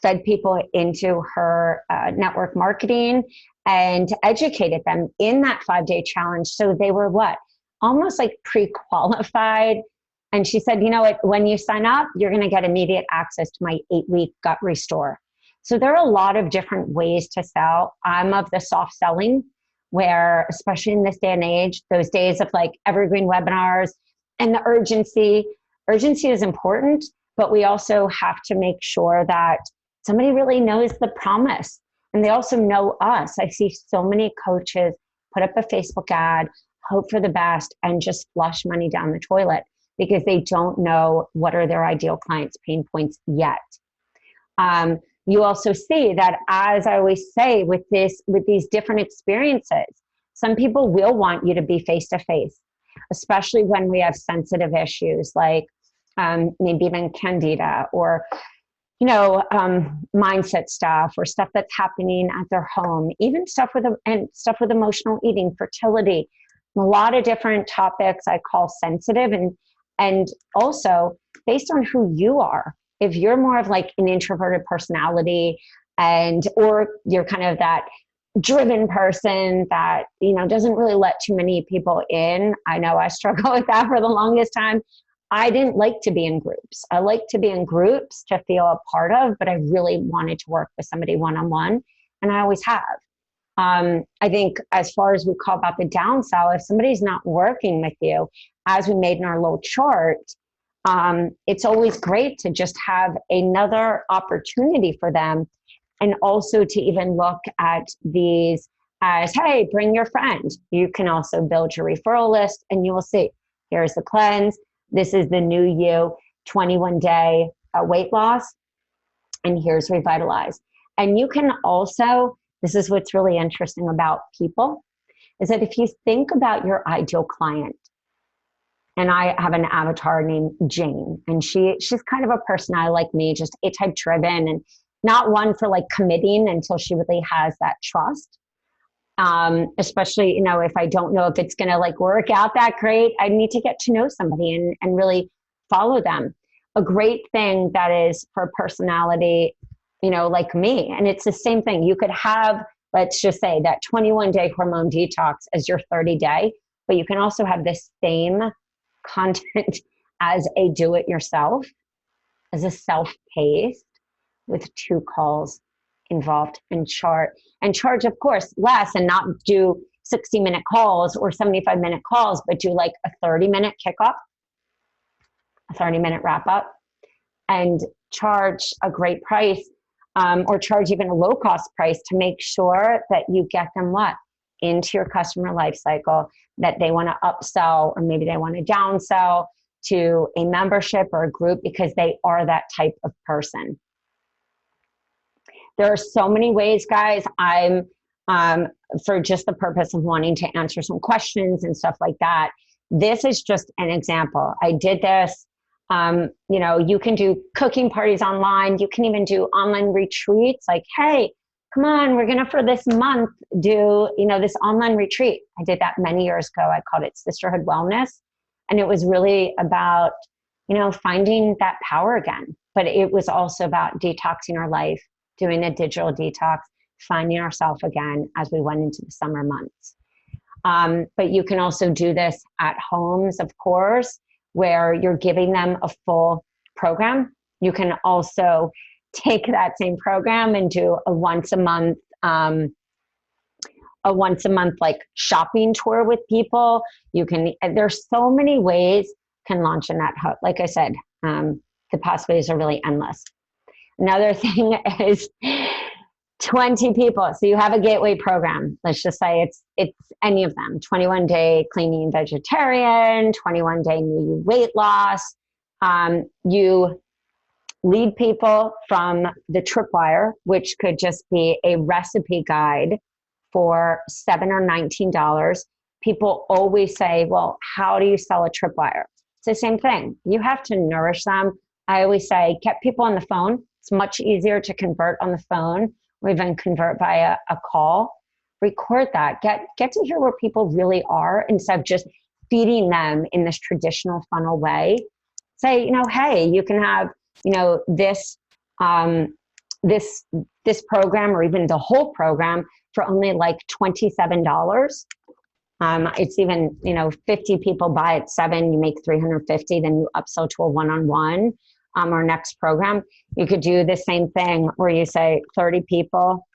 fed people into her network marketing and educated them in that 5-day challenge. So they were what? Almost like pre-qualified. And she said, you know what, when you sign up, you're going to get immediate access to my 8-week gut restore. So there are a lot of different ways to sell. I'm of the soft selling, where, especially in this day and age, those days of like evergreen webinars and the urgency is important, but we also have to make sure that somebody really knows the promise and they also know us. I see so many coaches put up a Facebook ad, hope for the best, and just flush money down the toilet because they don't know what are their ideal clients' pain points yet. You also see that, as I always say, with these different experiences, some people will want you to be face-to-face, especially when we have sensitive issues like maybe even candida or, mindset stuff or stuff that's happening at their home, even stuff with emotional eating, fertility, a lot of different topics I call sensitive, and also based on who you are. If you're more of like an introverted personality or you're kind of that driven person that, doesn't really let too many people in. I know I struggle with that for the longest time. I didn't like to be in groups. I like to be in groups to feel a part of, but I really wanted to work with somebody one-on-one, and I always have. I think as far as we call about the downsell, if somebody's not working with you, as we made in our little chart, it's always great to just have another opportunity for them, and also to even look at these as, hey, bring your friend. You can also build your referral list, and you will see, here's the cleanse. This is the new you, 21-day weight loss, and here's Revitalize. And you can also, this is what's really interesting about people, is that if you think about your ideal client, and I have an avatar named Jane, and she's kind of a personality like me, just A-type driven, and not one for like committing until she really has that trust. Especially, if I don't know if it's going to like work out that great, I need to get to know somebody and really follow them. A great thing that is for personality, like me, and it's the same thing. You could have, let's just say, that 21-day hormone detox as your 30-day, but you can also have the same content as a do-it-yourself, as a self-paced with 2 calls involved, and charge, of course, less, and not do 60-minute calls or 75-minute calls, but do like a 30-minute kickoff, a 30-minute wrap-up, and charge a great price, or charge even a low-cost price to make sure that you get them into your customer life cycle, that they want to upsell, or maybe they want to downsell to a membership or a group because they are that type of person. There are so many ways, guys. I'm, for just the purpose of wanting to answer some questions and stuff like that, this is just an example. I did this. You can do cooking parties online. You can even do online retreats. Like, hey, come on, we're going to, for this month, do, this online retreat. I did that many years ago. I called it Sisterhood Wellness. And it was really about, finding that power again. But it was also about detoxing our life, doing a digital detox, finding ourselves again as we went into the summer months. But you can also do this at homes, of course, where you're giving them a full program. You can also take that same program and do a once a month like shopping tour with people. There's so many ways can launch in that hook. Like I said, the possibilities are really endless. Another thing is 20 people. So you have a gateway program. Let's just say it's any of them. 21-day clean eating vegetarian, 21-day new weight loss. You lead people from the tripwire, which could just be a recipe guide for $7 or $19. People always say, well, how do you sell a tripwire? It's the same thing. You have to nourish them. I always say, get people on the phone. It's much easier to convert on the phone or even convert via a call. Record that. Get to hear where people really are instead of just feeding them in this traditional funnel way. Say, hey, you can have, this this program or even the whole program for only like $27. It's even, 50 people buy at 7, you make 350, then you upsell to a one-on-one. Our next program, you could do the same thing where you say 30 people,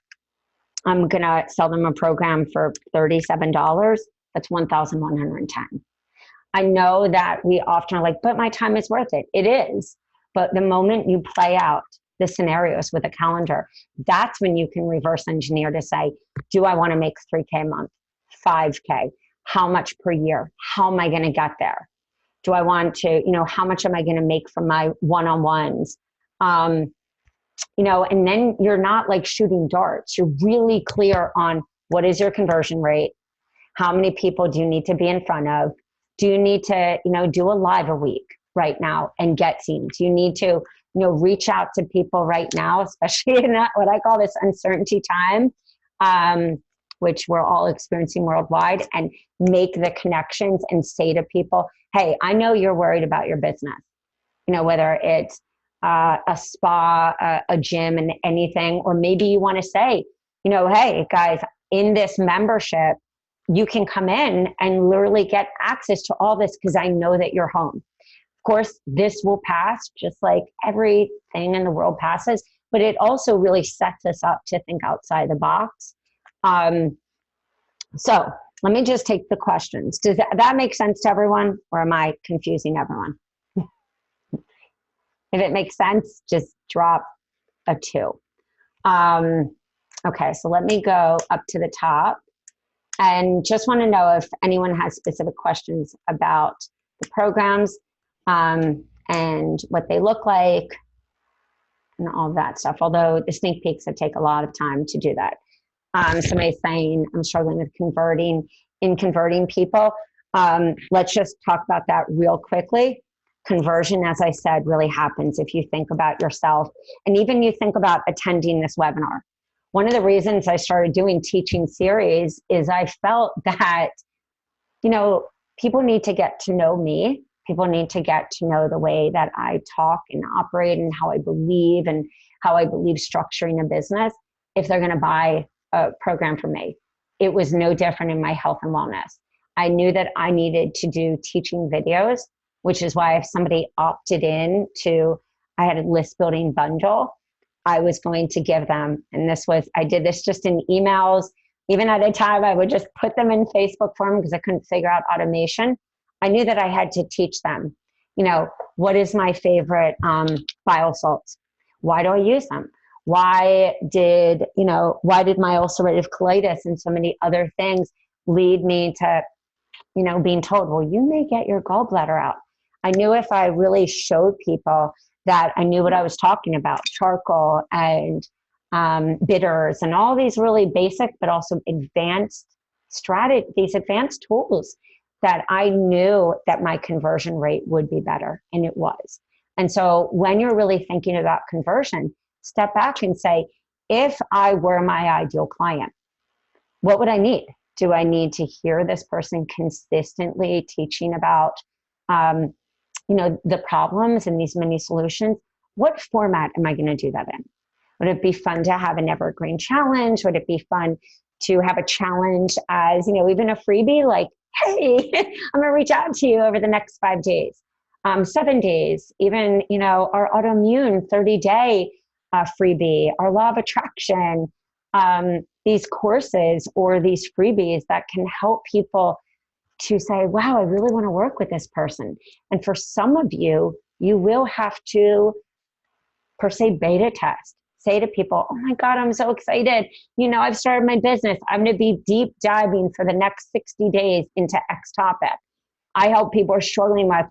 I'm going to sell them a program for $37. That's 1,110. I know that we often are like, but my time is worth it. It is. But the moment you play out the scenarios with a calendar, that's when you can reverse engineer to say, do I want to make 3K a month, 5K? How much per year? How am I going to get there? Do I want to, how much am I going to make from my one-on-ones? And then you're not like shooting darts. You're really clear on what is your conversion rate? How many people do you need to be in front of? Do you need to, do a live a week right now and get seen? Do you need to, reach out to people right now, especially in that, what I call this uncertainty time, which we're all experiencing worldwide, and make the connections and say to people, hey, I know you're worried about your business, whether it's a spa, a gym and anything, or maybe you want to say, hey guys, in this membership, you can come in and literally get access to all this because I know that you're home. Of course, this will pass just like everything in the world passes, but it also really sets us up to think outside the box. So let me just take the questions. Does that make sense to everyone, or am I confusing everyone? If it makes sense, just drop a 2. Okay, so let me go up to the top. And just want to know if anyone has specific questions about the programs and what they look like and all that stuff. Although the sneak peeks would take a lot of time to do that. Somebody's saying I'm struggling with converting people. Let's just talk about that real quickly. Conversion, as I said, really happens if you think about yourself and even you think about attending this webinar. One of the reasons I started doing teaching series is I felt that, people need to get to know me. People need to get to know the way that I talk and operate and how I believe structuring a business if they're going to buy a program from me. It was no different in my health and wellness. I knew that I needed to do teaching videos, which is why if somebody opted in to, I had a list building bundle, I was going to give them, and I did this just in emails. Even at a time, I would just put them in Facebook form because I couldn't figure out automation. I knew that I had to teach them, what is my favorite bile salts? Why do I use them? Why did my ulcerative colitis and so many other things lead me to, being told, well, you may get your gallbladder out. I knew if I really showed people that I knew what I was talking about, charcoal and bitters and all these really basic, but also advanced these advanced tools, that I knew that my conversion rate would be better, and it was. And so when you're really thinking about conversion, step back and say, if I were my ideal client, what would I need? Do I need to hear this person consistently teaching about the problems and these many solutions? What format am I going to do that in? Would it be fun to have an evergreen challenge? Would it be fun to have a challenge as, even a freebie, like, hey, I'm going to reach out to you over the next 5 days, 7 days, even, our autoimmune 30-day freebie, our law of attraction, these courses or these freebies that can help people to say, wow, I really want to work with this person. And for some of you, you will have to, per se, beta test. say to people, oh my God, I'm so excited. I've started my business. I'm going to be deep diving for the next 60 days into X topic. I help people who are struggling with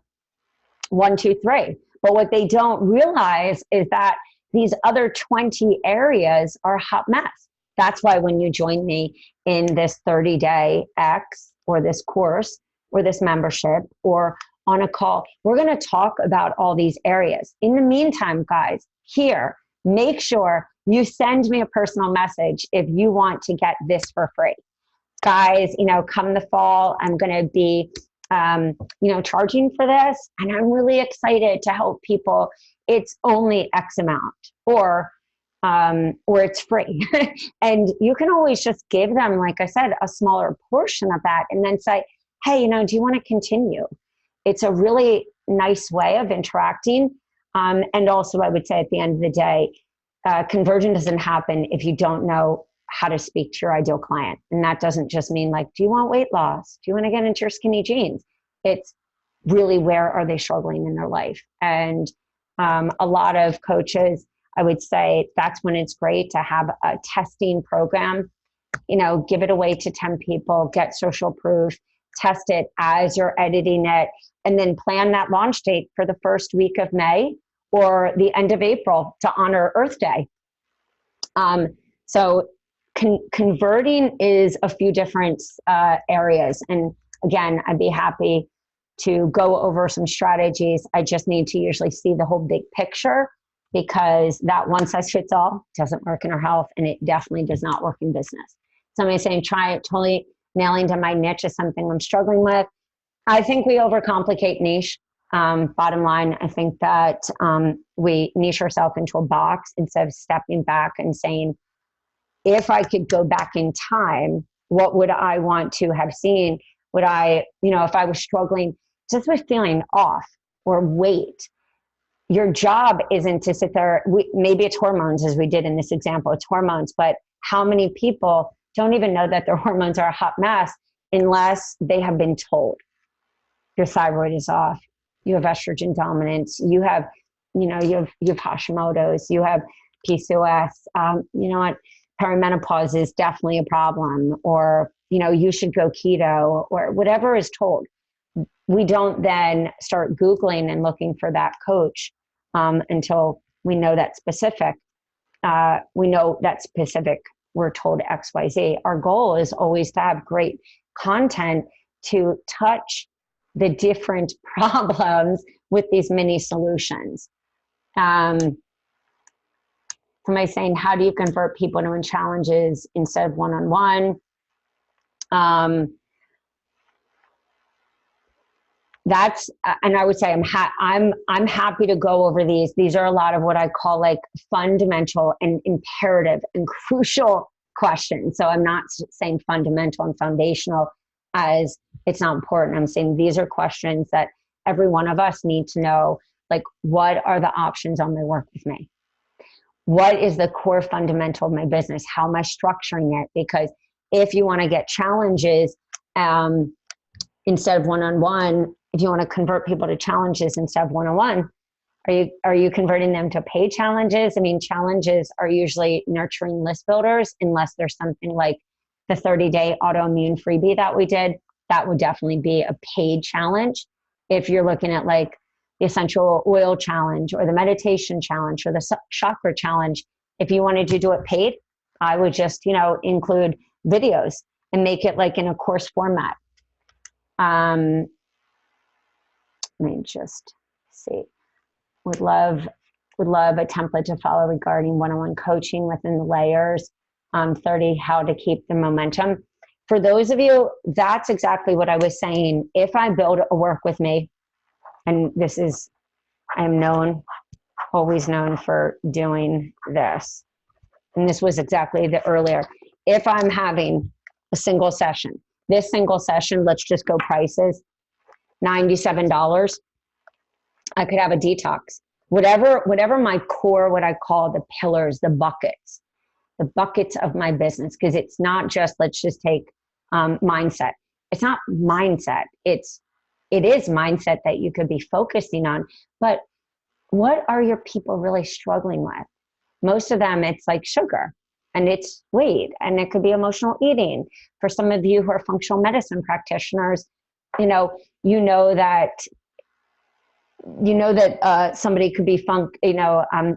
1, 2, 3. But what they don't realize is that these other 20 areas are a hot mess. That's why when you join me in this 30-day X or this course or this membership or on a call, we're going to talk about all these areas. In the meantime, guys, here, make sure you send me a personal message if you want to get this for free. Guys, come the fall, I'm going to be charging for this, and I'm really excited to help people. It's only X amount, or it's free. And you can always just give them, like I said, a smaller portion of that and then say, hey, do you want to continue? It's a really nice way of interacting. And also, I would say at the end of the day, conversion doesn't happen if you don't know how to speak to your ideal client. And that doesn't just mean like, do you want weight loss? Do you want to get into your skinny jeans? It's really, where are they struggling in their life? And a lot of coaches, I would say that's when it's great to have a testing program, give it away to 10 people, get social proof, test it as you're editing it, and then plan that launch date for the first week of May or the end of April to honor Earth Day. So converting is a few different areas. And again, I'd be happy to go over some strategies. I just need to usually see the whole big picture, because that one size fits all doesn't work in our health, and it definitely does not work in business. Somebody saying, try it, totally nailing to my niche is something I'm struggling with. I think we overcomplicate niche. Bottom line, I think that we niche ourselves into a box instead of stepping back and saying, if I could go back in time, what would I want to have seen? Would I, if I was struggling just with feeling off or weight, your job isn't to sit there. Maybe it's hormones, as we did in this example, it's hormones, but how many people don't even know that their hormones are a hot mess unless they have been told? Your thyroid is off. You have estrogen dominance. You have, you have Hashimoto's. You have PCOS. You know what? Perimenopause is definitely a problem. Or, you should go keto, or whatever is told. We don't then start Googling and looking for that coach until we know that specific. We're told XYZ. Our goal is always to have great content to touch the different problems with these mini solutions. Somebody saying, how do you convert people to win challenges instead of one-on-one? That's, and I would say I'm happy to go over these. These are a lot of what I call like fundamental and imperative and crucial questions. So I'm not saying fundamental and foundational as it's not important. I'm saying these are questions that every one of us need to know, like, what are the options on my work with me? What is the core fundamental of my business? How am I structuring it? Because if you want to get challenges instead of one-on-one, if you want to convert people to challenges instead of one-on-one, are you converting them to paid challenges? I mean, challenges are usually nurturing list builders, unless there's something like the 30-day autoimmune freebie that we did. That would definitely be a paid challenge. If you're looking at like the essential oil challenge or the meditation challenge or the chakra challenge, if you wanted to do it paid, I would just, include videos and make it like in a course format. Let me just see. Would love a template to follow regarding one-on-one coaching within the layers. 30, how to keep the momentum. For those of you, that's exactly what I was saying. If I build a work with me, and this is, I'm always known for doing this. And this was exactly the earlier. If I'm having a single session, this single session, let's just go prices, $97. I could have a detox. Whatever my core, what I call the pillars, the buckets of my business, because it's not just, let's just take mindset. It's not mindset. It is mindset that you could be focusing on, but what are your people really struggling with? most of them, it's like sugar and it's weight, and it could be emotional eating. For some of you who are functional medicine practitioners, that somebody could be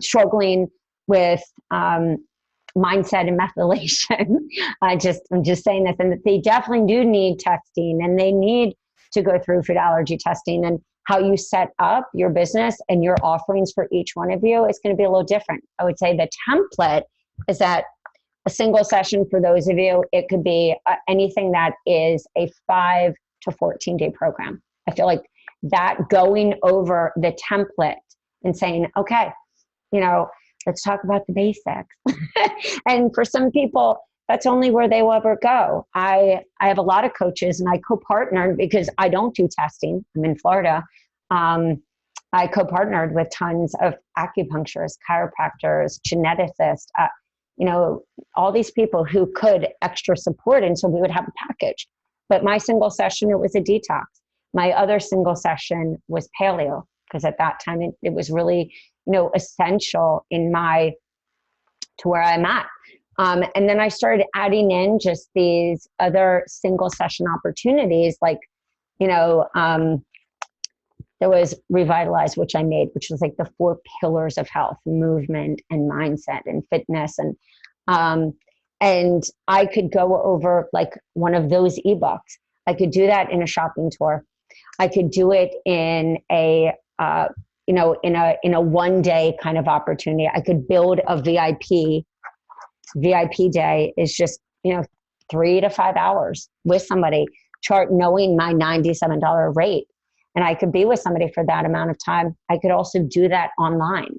struggling with mindset and methylation. I'm just saying this, and that they definitely do need testing, and they need to go through food allergy testing. And how you set up your business and your offerings for each one of you is going to be a little different. I would say the template is that a single session for those of you, it could be anything that is a 5 to 14 day program. I feel like that going over the template and saying, okay, let's talk about the basics. And for some people, that's only where they will ever go. I have a lot of coaches, and I co-partnered because I don't do testing. I'm in Florida. I co-partnered with tons of acupuncturists, chiropractors, geneticists, all these people who could extra support. And so we would have a package. But my single session, it was a detox. My other single session was paleo, because at that time it was really, essential to where I'm at. And then I started adding in just these other single session opportunities, like, there was Revitalize, which I made, which was like the 4 pillars of health: movement and mindset and fitness. And I could go over like one of those ebooks. I could do that in a shopping tour. I could do it in a in a one day kind of opportunity. I could build a VIP day is just, 3 to 5 hours with somebody, knowing my $97 rate. And I could be with somebody for that amount of time. I could also do that online,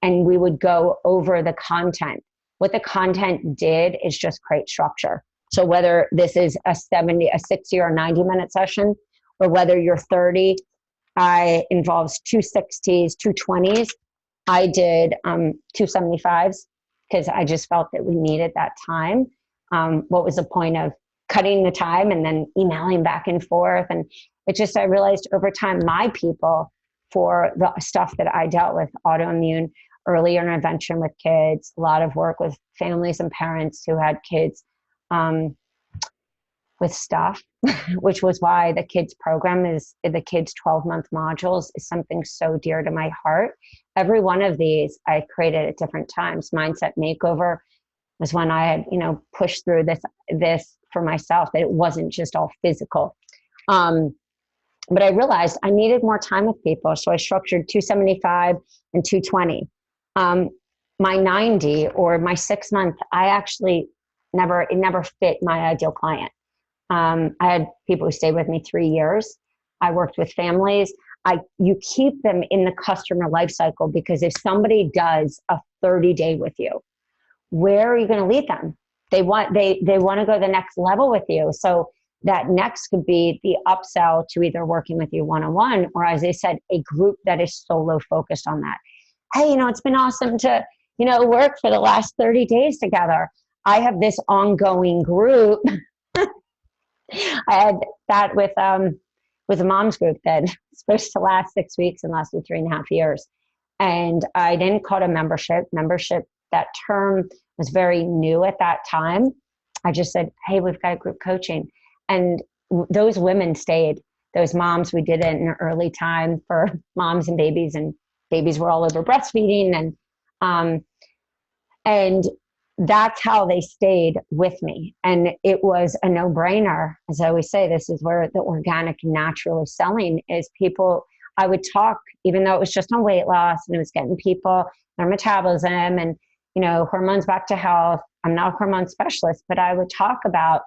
and we would go over the content. What the content did is just create structure. So whether this is a 60 or 90-minute session, or whether you're 30, I involves 2 60s, 2 20s. I did 2 75s because I just felt that we needed that time. What was the point of cutting the time and then emailing back and forth? And I realized over time, my people, for the stuff that I dealt with, autoimmune, early intervention with kids, a lot of work with families and parents who had kids with stuff, which was why the kids program the kids 12-month modules is something so dear to my heart. Every one of these I created at different times. Mindset Makeover was when I had, pushed through this for myself, that it wasn't just all physical. But I realized I needed more time with people. So I structured 275 and 220. My 90 or my 6 month, it never fit my ideal client. I had people who stayed with me 3 years. I worked with families. You keep them in the customer life cycle, because if somebody does a 30-day with you, where are you going to lead them? They want to go the next level with you. So that next could be the upsell to either working with you one-on-one, or, as I said, a group that is solo focused on that. Hey, it's been awesome to, work for the last 30 days together. I have this ongoing group. I had that with a mom's group that was supposed to last 6 weeks and lasted 3.5 years. And I didn't call it a membership. Membership, that term was very new at that time. I just said, hey, we've got group coaching. And those women stayed. Those moms, we did it in an early time for moms and babies were all over breastfeeding. And that's how they stayed with me. And it was a no-brainer. As I always say, this is where the organic, naturally selling is. People, I would talk, even though it was just on weight loss, and it was getting people their metabolism and, hormones back to health. I'm not a hormone specialist, but I would talk about,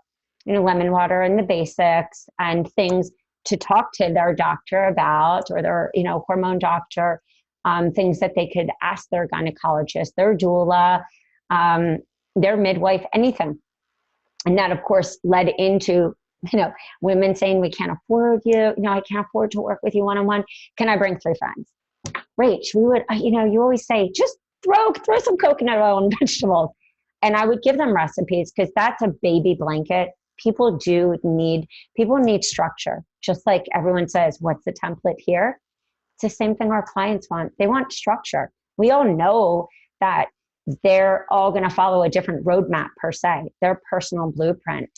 lemon water and the basics and things to talk to their doctor about, or their, hormone doctor, things that they could ask their gynecologist, their doula, their midwife, anything. And that, of course, led into, women saying, we can't afford you. I can't afford to work with you one-on-one. Can I bring 3 friends? Rach, we would, you always say, just throw some coconut oil and vegetables. And I would give them recipes, because that's a baby blanket. People need structure. Just like everyone says, what's the template here? It's the same thing our clients want. They want structure. We all know that they're all going to follow a different roadmap per se, their personal blueprint.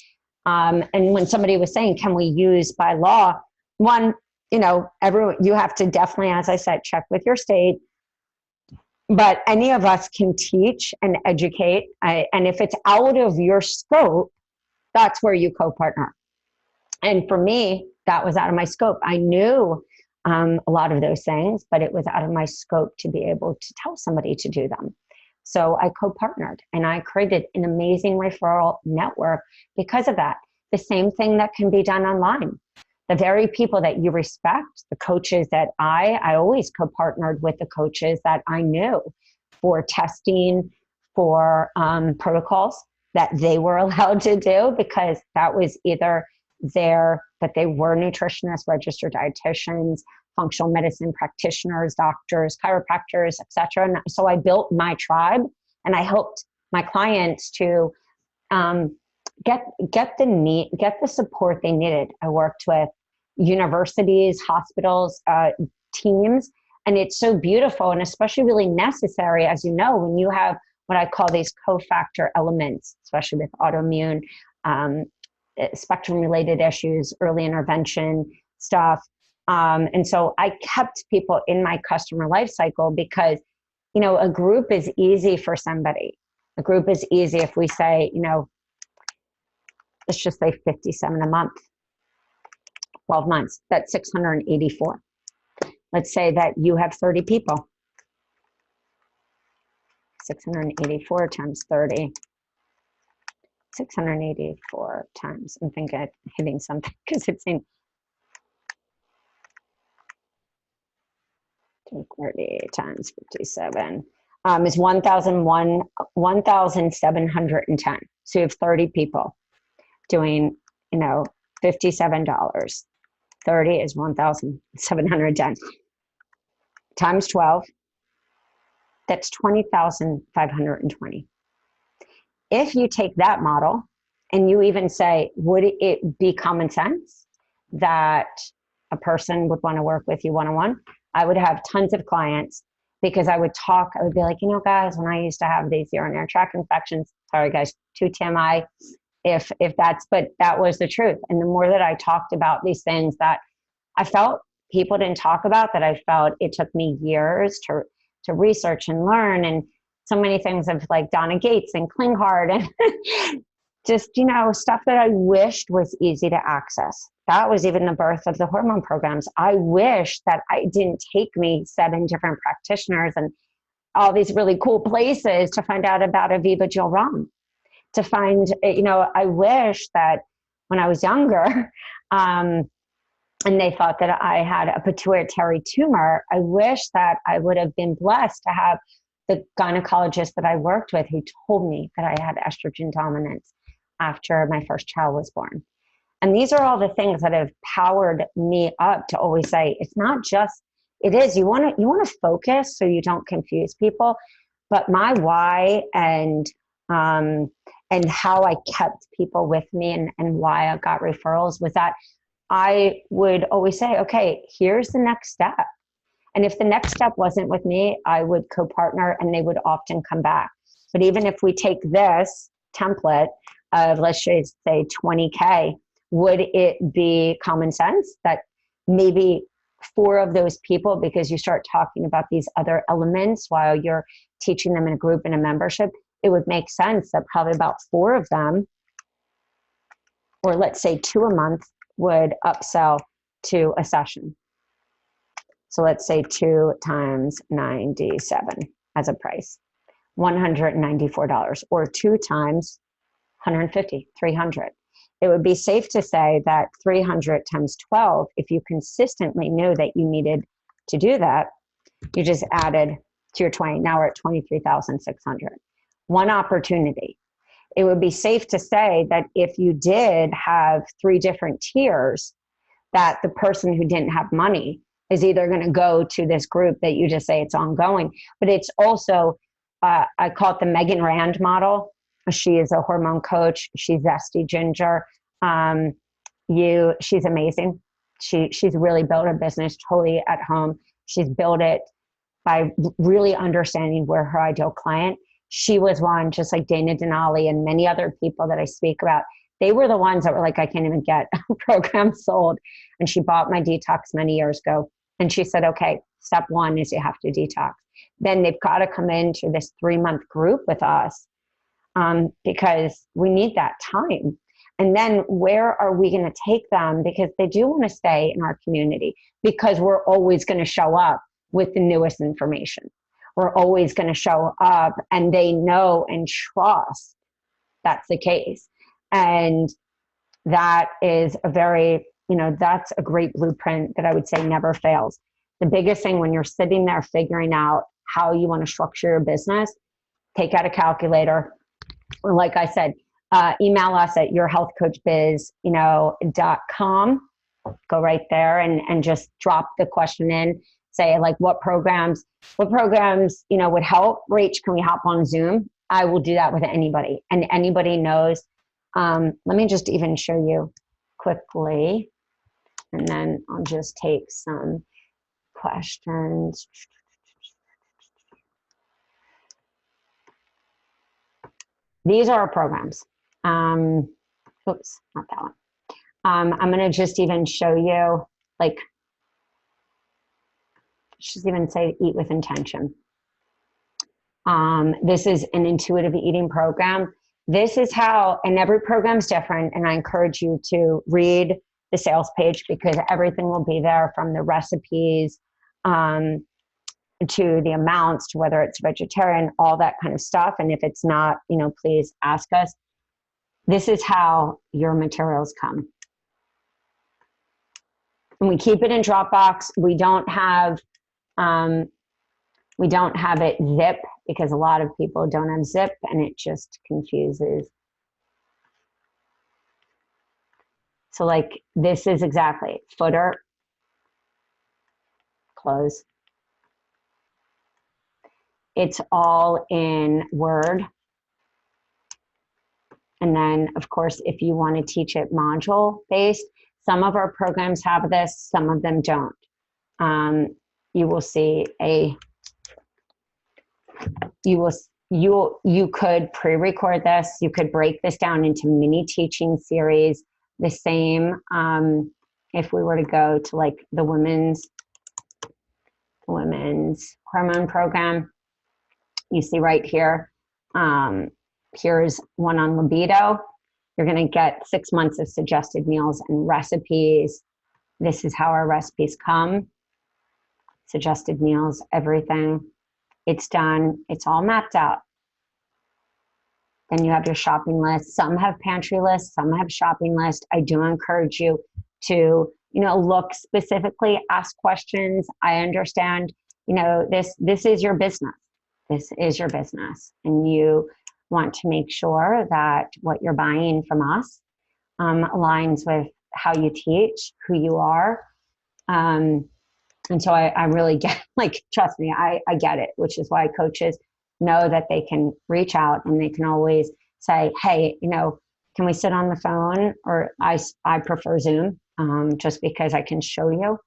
And when somebody was saying, can we use by law? One, everyone, you have to definitely, as I said, check with your state. But any of us can teach and educate. And if it's out of your scope, that's where you co-partner. And for me, that was out of my scope. I knew a lot of those things, but it was out of my scope to be able to tell somebody to do them. So I co-partnered and I created an amazing referral network because of that. The same thing that can be done online. The very people that you respect, the coaches that I always co-partnered with the coaches that I knew for testing, for protocols that they were allowed to do, because that was either that they were nutritionists, registered dietitians, functional medicine practitioners, doctors, chiropractors, etc. And so I built my tribe, and I helped my clients to get the support they needed. I worked with universities, hospitals, teams, and it's so beautiful and especially really necessary, as you know, when you have what I call these cofactor elements, especially with autoimmune, spectrum-related issues, early intervention stuff. And so I kept people in my customer life cycle because, a group is easy for somebody. A group is easy if we say, let's just say 57 a month, 12 months, that's 684. Let's say that you have 30 people. 684 times 30. 684 times, I'm thinking hitting something because it's in 230 times 57 is 1,710. So you have 30 people doing, $57. 30 is 1,710 times 12. That's 20,520. If you take that model and you even say, would it be common sense that a person would want to work with you one-on-one? I would have tons of clients because I would be like, guys, when I used to have these urinary tract infections, sorry guys, too TMI, but that was the truth. And the more that I talked about these things that I felt people didn't talk about, that I felt it took me years to research and learn, and so many things of like Donna Gates and Klinghard and just, stuff that I wished was easy to access. That was even the birth of the hormone programs. I wish that I didn't take me 7 different practitioners and all these really cool places to find out about Aviva Jill Ram. To find, I wish that when I was younger, and they thought that I had a pituitary tumor, I wish that I would have been blessed to have the gynecologist that I worked with who told me that I had estrogen dominance after my first child was born. And these are all the things that have powered me up to always say, it's not just, it is, you want to focus so you don't confuse people. But my why and how I kept people with me and why I got referrals was that I would always say, okay, here's the next step. And if the next step wasn't with me, I would co-partner and they would often come back. But even if we take this template of, let's just say 20K, would it be common sense that maybe 4 of those people, because you start talking about these other elements while you're teaching them in a group and a membership, it would make sense that probably about 4 of them, or let's say 2 a month, would upsell to a session. So let's say 2 times 97 as a price, $194, or 2 times 150, 300. It would be safe to say that 300 times 12, if you consistently knew that you needed to do that, you just added to your 20. Now we're at 23,600. One opportunity. It would be safe to say that if you did have 3 different tiers, that the person who didn't have money is either going to go to this group that you just say it's ongoing, but it's also, I call it the Megan Rand model. She is a hormone coach. She's zesty ginger. She's amazing. She's really built a business totally at home. She's built it by really understanding where her ideal client she was one, just like Dana Denali and many other people that I speak about. They were the ones that were like, I can't even get a program sold. And she bought my detox many years ago. And she said, okay, step one is you have to detox. Then they've got to come into this 3-month group with us because we need that time. And then where are we going to take them? Because they do want to stay in our community, because we're always going to show up with the newest information. We're always going to show up, and they know and trust that's the case. And that is a very, that's a great blueprint that I would say never fails. The biggest thing when you're sitting there figuring out how you want to structure your business, take out a calculator, or like I said, email us at yourhealthcoachbiz.com. Go right there and just drop the question in. Say like, what programs, would help? Rach, can we hop on Zoom? I will do that with anybody, and anybody knows. Let me just even show you quickly, and then I'll just take some questions. These are our programs. Oops, not that one. I'm going to just even show you, like, just even say eat with intention. This is an intuitive eating program. This is how, and every program's different, and I encourage you to read the sales page, because everything will be there, from the recipes to the amounts, to whether it's vegetarian, all that kind of stuff. And if it's not, please ask us. This is how your materials come. And we keep it in Dropbox. We don't have it zip, because a lot of people don't have zip, and it just confuses. So like, this is exactly footer, close. It's all in Word. And then of course, if you want to teach it module based, some of our programs have this, some of them don't. You will see you could pre-record this. You could break this down into mini teaching series. The same if we were to go to like the women's hormone program. You see right here, here's one on libido. You're going to get 6 months of suggested meals and recipes. This is how our recipes come. Suggested meals, everything. It's done. It's all mapped out. Then you have your shopping list. Some have pantry lists, some have shopping lists. I do encourage you to, look specifically, ask questions. I understand, this is your business. This is your business. And you want to make sure that what you're buying from us aligns with how you teach, who you are. And so I really get, like, trust me, I get it, which is why coaches know that they can reach out and they can always say, hey, can we sit on the phone? Or I prefer Zoom, just because I can show you.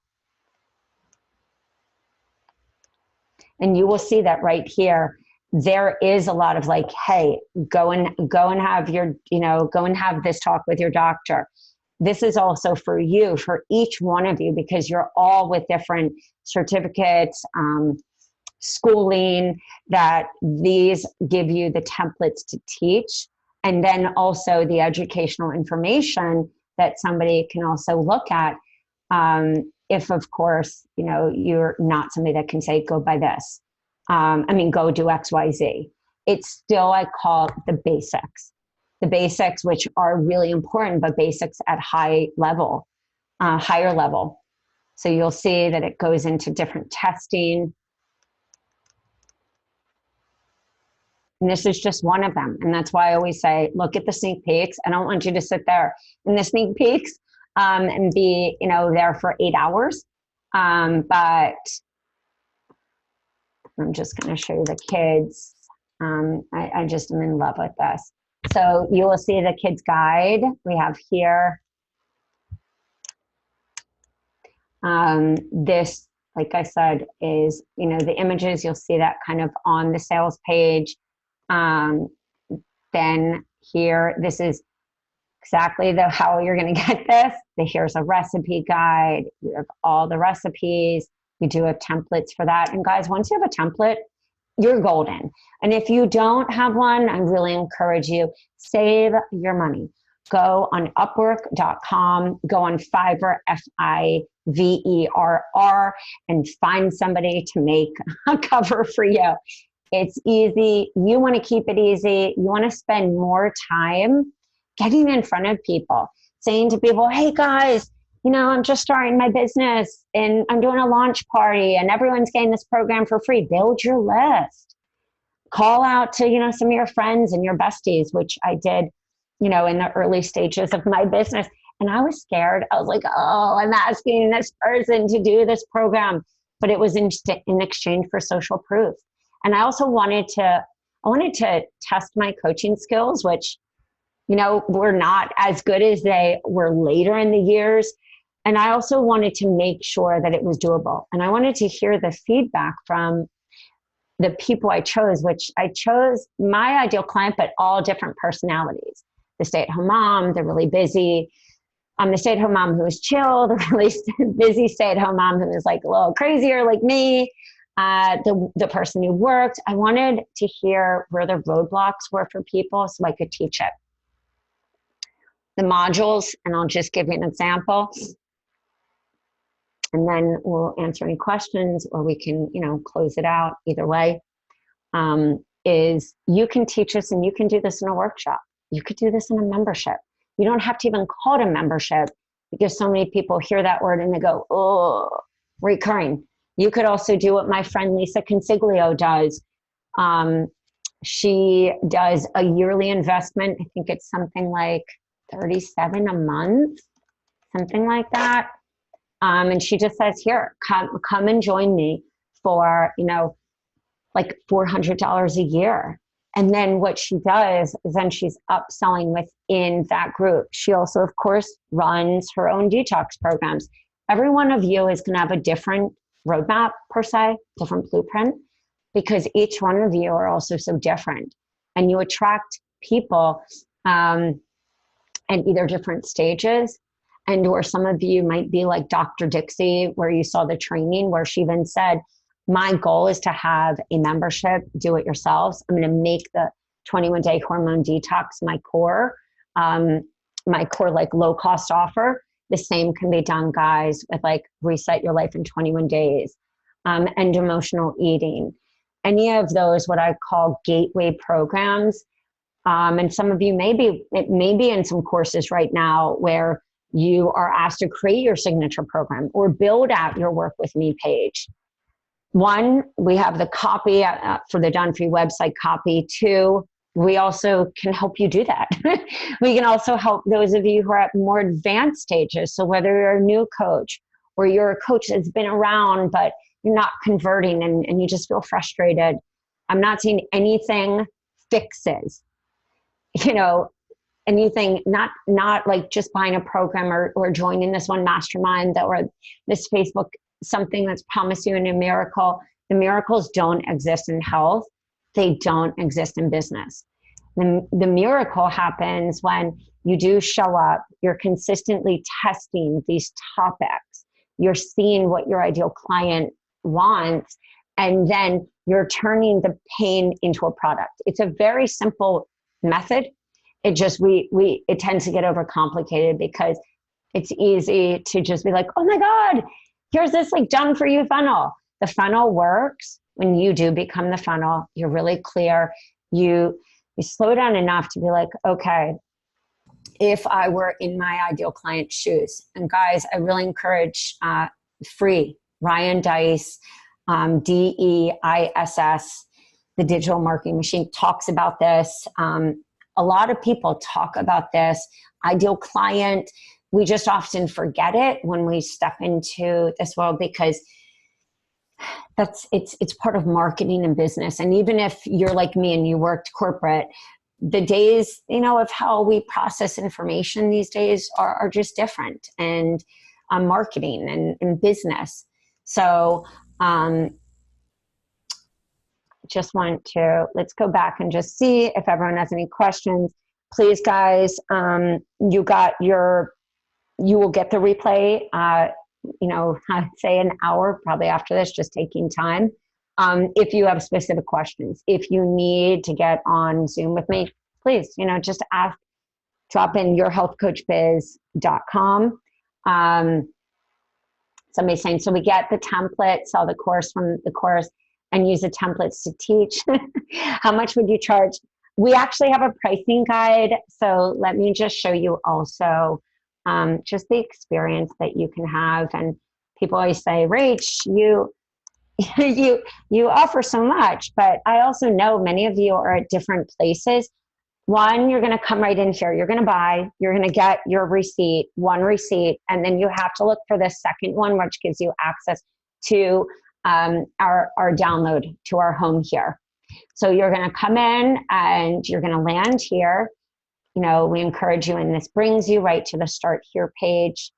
And you will see that right here, there is a lot of like, hey, go and have your, go and have this talk with your doctor. This is also for you, for each one of you, because you're all with different certificates, schooling, that these give you the templates to teach. And then also the educational information that somebody can also look at. If of course, you're not somebody that can say, go by this. Go do X, Y, Z. It's still, I call the basics. The basics, which are really important, but basics at higher level. So you'll see that it goes into different testing. And this is just one of them. And that's why I always say, look at the sneak peeks. I don't want you to sit there in the sneak peeks and be, there for 8 hours. But I'm just going to show you the kids. I just am in love with this. So you will see the kids guide we have here. This, like I said, is, the images, you'll see that kind of on the sales page. Then here, this is exactly how you're going to get this. Here's a recipe guide. You have all the recipes. You do have templates for that. And guys, once you have a template, you're golden. And if you don't have one, I really encourage you, save your money. Go on Upwork.com, go on Fiverr, Fiverr, and find somebody to make a cover for you. It's easy. You want to keep it easy. You want to spend more time getting in front of people, saying to people, hey guys, I'm just starting my business and I'm doing a launch party and everyone's getting this program for free. Build your list. Call out to, some of your friends and your besties, which I did, in the early stages of my business. And I was scared. I was like, oh, I'm asking this person to do this program. But it was in exchange for social proof. And I also wanted to test my coaching skills, which, were not as good as they were later in the years. And I also wanted to make sure that it was doable. And I wanted to hear the feedback from the people I chose, which I chose my ideal client, but all different personalities. The stay-at-home mom, the really busy, the stay-at-home mom who was chill, the really busy stay-at-home mom who was like a little crazier like me, the person who worked. I wanted to hear where the roadblocks were for people so I could teach it. The modules, and I'll just give you an example, and then we'll answer any questions or we can, close it out either way, is you can teach us and you can do this in a workshop. You could do this in a membership. You don't have to even call it a membership because so many people hear that word and they go, oh, recurring. You could also do what my friend Lisa Consiglio does. She does a yearly investment. I think it's something like $37 a month, something like that. And she just says, here, come and join me for, like $400 a year. And then what she does is then she's upselling within that group. She also, of course, runs her own detox programs. Every one of you is going to have a different roadmap per se, different blueprint, because each one of you are also so different. And you attract people at either different stages, and or some of you might be like Dr. Dixie, where you saw the training where she even said, my goal is to have a membership, do it yourselves. I'm going to make the 21-day hormone detox my core like low cost offer. The same can be done, guys, with like reset your life in 21 days, and emotional eating. Any of those, what I call gateway programs. And some of you may be in some courses right now where you are asked to create your signature program or build out your Work With Me page. One, we have the copy for the Done For You website copy. Two, we also can help you do that. We can also help those of you who are at more advanced stages. So whether you're a new coach or you're a coach that's been around, but you're not converting and you just feel frustrated, I'm not saying anything fixes, anything, not like just buying a program or joining this one mastermind or this Facebook, something that's promised you a miracle. The miracles don't exist in health. They don't exist in business. The miracle happens when you do show up, you're consistently testing these topics, you're seeing what your ideal client wants, and then you're turning the pain into a product. It's a very simple method. It just, it tends to get overcomplicated because it's easy to just be like, oh my God, here's this like done for you funnel. The funnel works when you do become the funnel. You're really clear. You slow down enough to be like, okay, if I were in my ideal client's shoes. And guys, I really encourage free Ryan Deiss, DEISS, the Digital Marketing Machine, talks about this. A lot of people talk about this. Ideal client, we just often forget it when we step into this world because it's part of marketing and business. And even if you're like me and you worked corporate, the days, of how we process information these days are just different, and marketing and business. So just want to, let's go back and just see if everyone has any questions. Please, guys, you will get the replay, I'd say an hour probably after this, just taking time. If you have specific questions, if you need to get on Zoom with me, please, just ask, drop in yourhealthcoachbiz.com. Somebody's saying, so we get the template, sell the course from the course, and use the templates to teach. How much would you charge? We actually have a pricing guide. So let me just show you also just the experience that you can have. And people always say, Rach, you offer so much, but I also know many of you are at different places. One, you're going to come right in here. You're going to buy, you're going to get your receipt, one receipt, and then you have to look for the second one, which gives you access to our download to our home here. So you're going to come in and you're going to land here. We encourage you, and this brings you right to the Start Here page.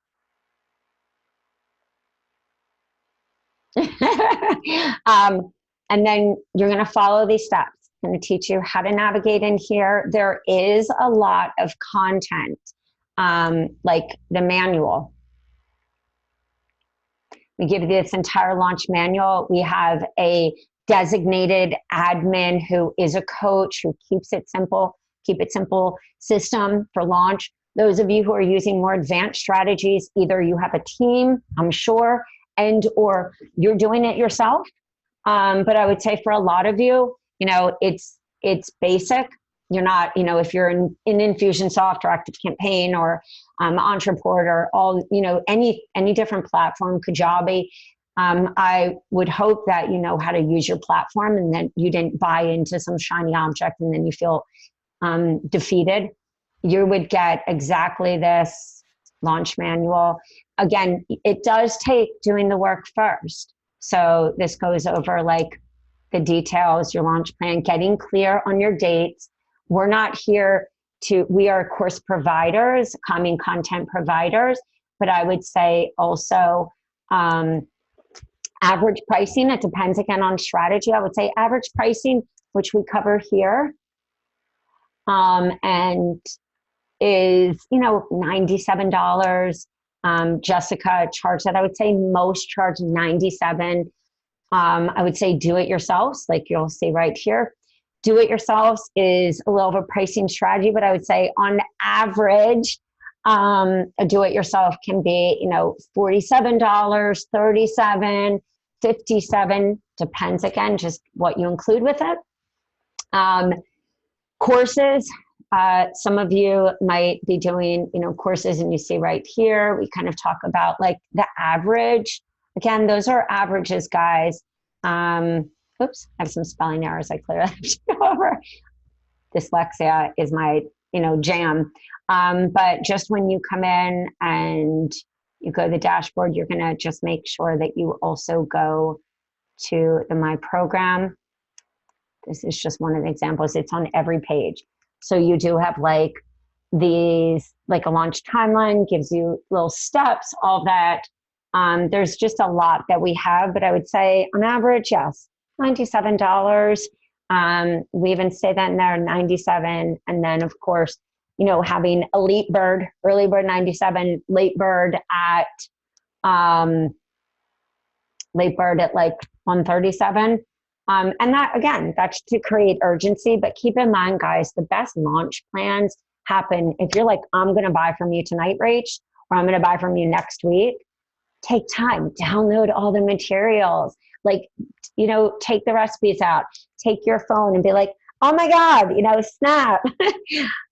And then you're going to follow these steps. I'm going to teach you how to navigate in here. There is a lot of content, like the manual. We give you this entire launch manual. We have a designated admin who is a coach who keeps it simple, keep it simple system for launch. Those of you who are using more advanced strategies, either you have a team, I'm sure, and or you're doing it yourself. But I would say for a lot of you, it's basic. You're not, if you're in Infusionsoft or ActiveCampaign or Entreport or all, any different platform, Kajabi, I would hope that you know how to use your platform and that you didn't buy into some shiny object and then you feel defeated. You would get exactly this launch manual. Again, it does take doing the work first. So this goes over like the details, your launch plan, getting clear on your dates. We're not here we are course providers, coming content providers, but I would say also average pricing. It depends again on strategy. I would say average pricing, which we cover here, and is, $97. Jessica charged that. I would say most charge $97. I would say do it yourselves, like you'll see right here. Do it yourselves is a little of a pricing strategy, but I would say on average, a do it yourself can be, $47, $37, $57, depends again, just what you include with it. Courses, some of you might be doing, courses, and you see right here, we kind of talk about like the average. Again, those are averages, guys. Oops, I have some spelling errors I clearly have to go over. Dyslexia is my, jam. But just when you come in and you go to the dashboard, you're going to just make sure that you also go to the My Program. This is just one of the examples. It's on every page. So you do have like these, like a launch timeline, gives you little steps, all that. There's just a lot that we have, but I would say on average, yes, $97. We even say that in there, 97. And then of course, having Elite Bird, Early Bird 97, Late Bird at like 137. And that, again, that's to create urgency, but keep in mind, guys, the best launch plans happen if you're like, I'm going to buy from you tonight, Rach, or I'm going to buy from you next week. Take time, download all the materials, like, take the recipes out, take your phone and be like, oh my God, snap.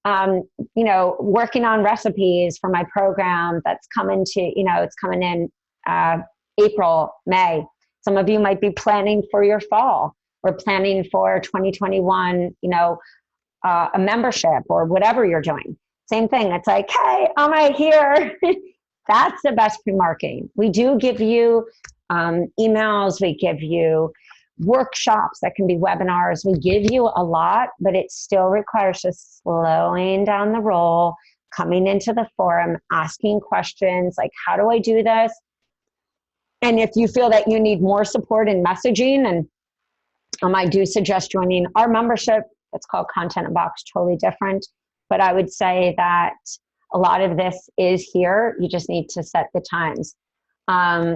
Working on recipes for my program that's coming to, it's coming in April, May. Some of you might be planning for your fall or planning for 2021, a membership or whatever you're doing. Same thing. It's like, hey, I'm right here. That's the best pre-marketing. We do give you emails. We give you workshops that can be webinars. We give you a lot, but it still requires just slowing down the roll, coming into the forum, asking questions like, how do I do this? And if you feel that you need more support in messaging and I do suggest joining our membership. It's called Content in a Box, totally different. But I would say that a lot of this is here. You just need to set the times.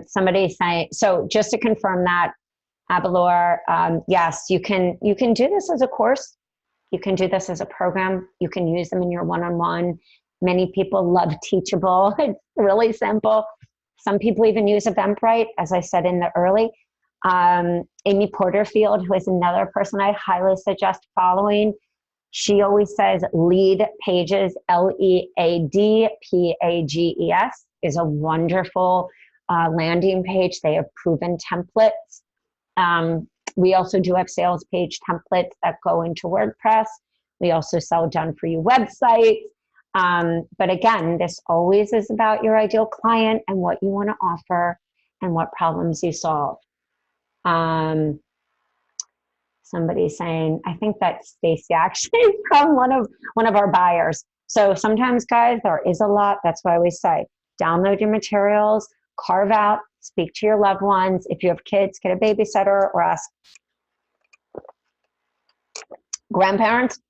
Somebody saying, so just to confirm that, Abalor, yes, you can do this as a course. You can do this as a program. You can use them in your one-on-one. Many people love Teachable. It's really simple. Some people even use Eventbrite, as I said in the early. Amy Porterfield, who is another person I highly suggest following, she always says Lead Pages, LEADPAGES, is a wonderful landing page. They have proven templates. We also do have sales page templates that go into WordPress. We also sell done for you websites. But again, this always is about your ideal client and what you want to offer and what problems you solve. Somebody's saying, I think that's Stacy actually from one of our buyers. So sometimes, guys, there is a lot. That's why we say download your materials, carve out, speak to your loved ones. If you have kids, get a babysitter or ask grandparents.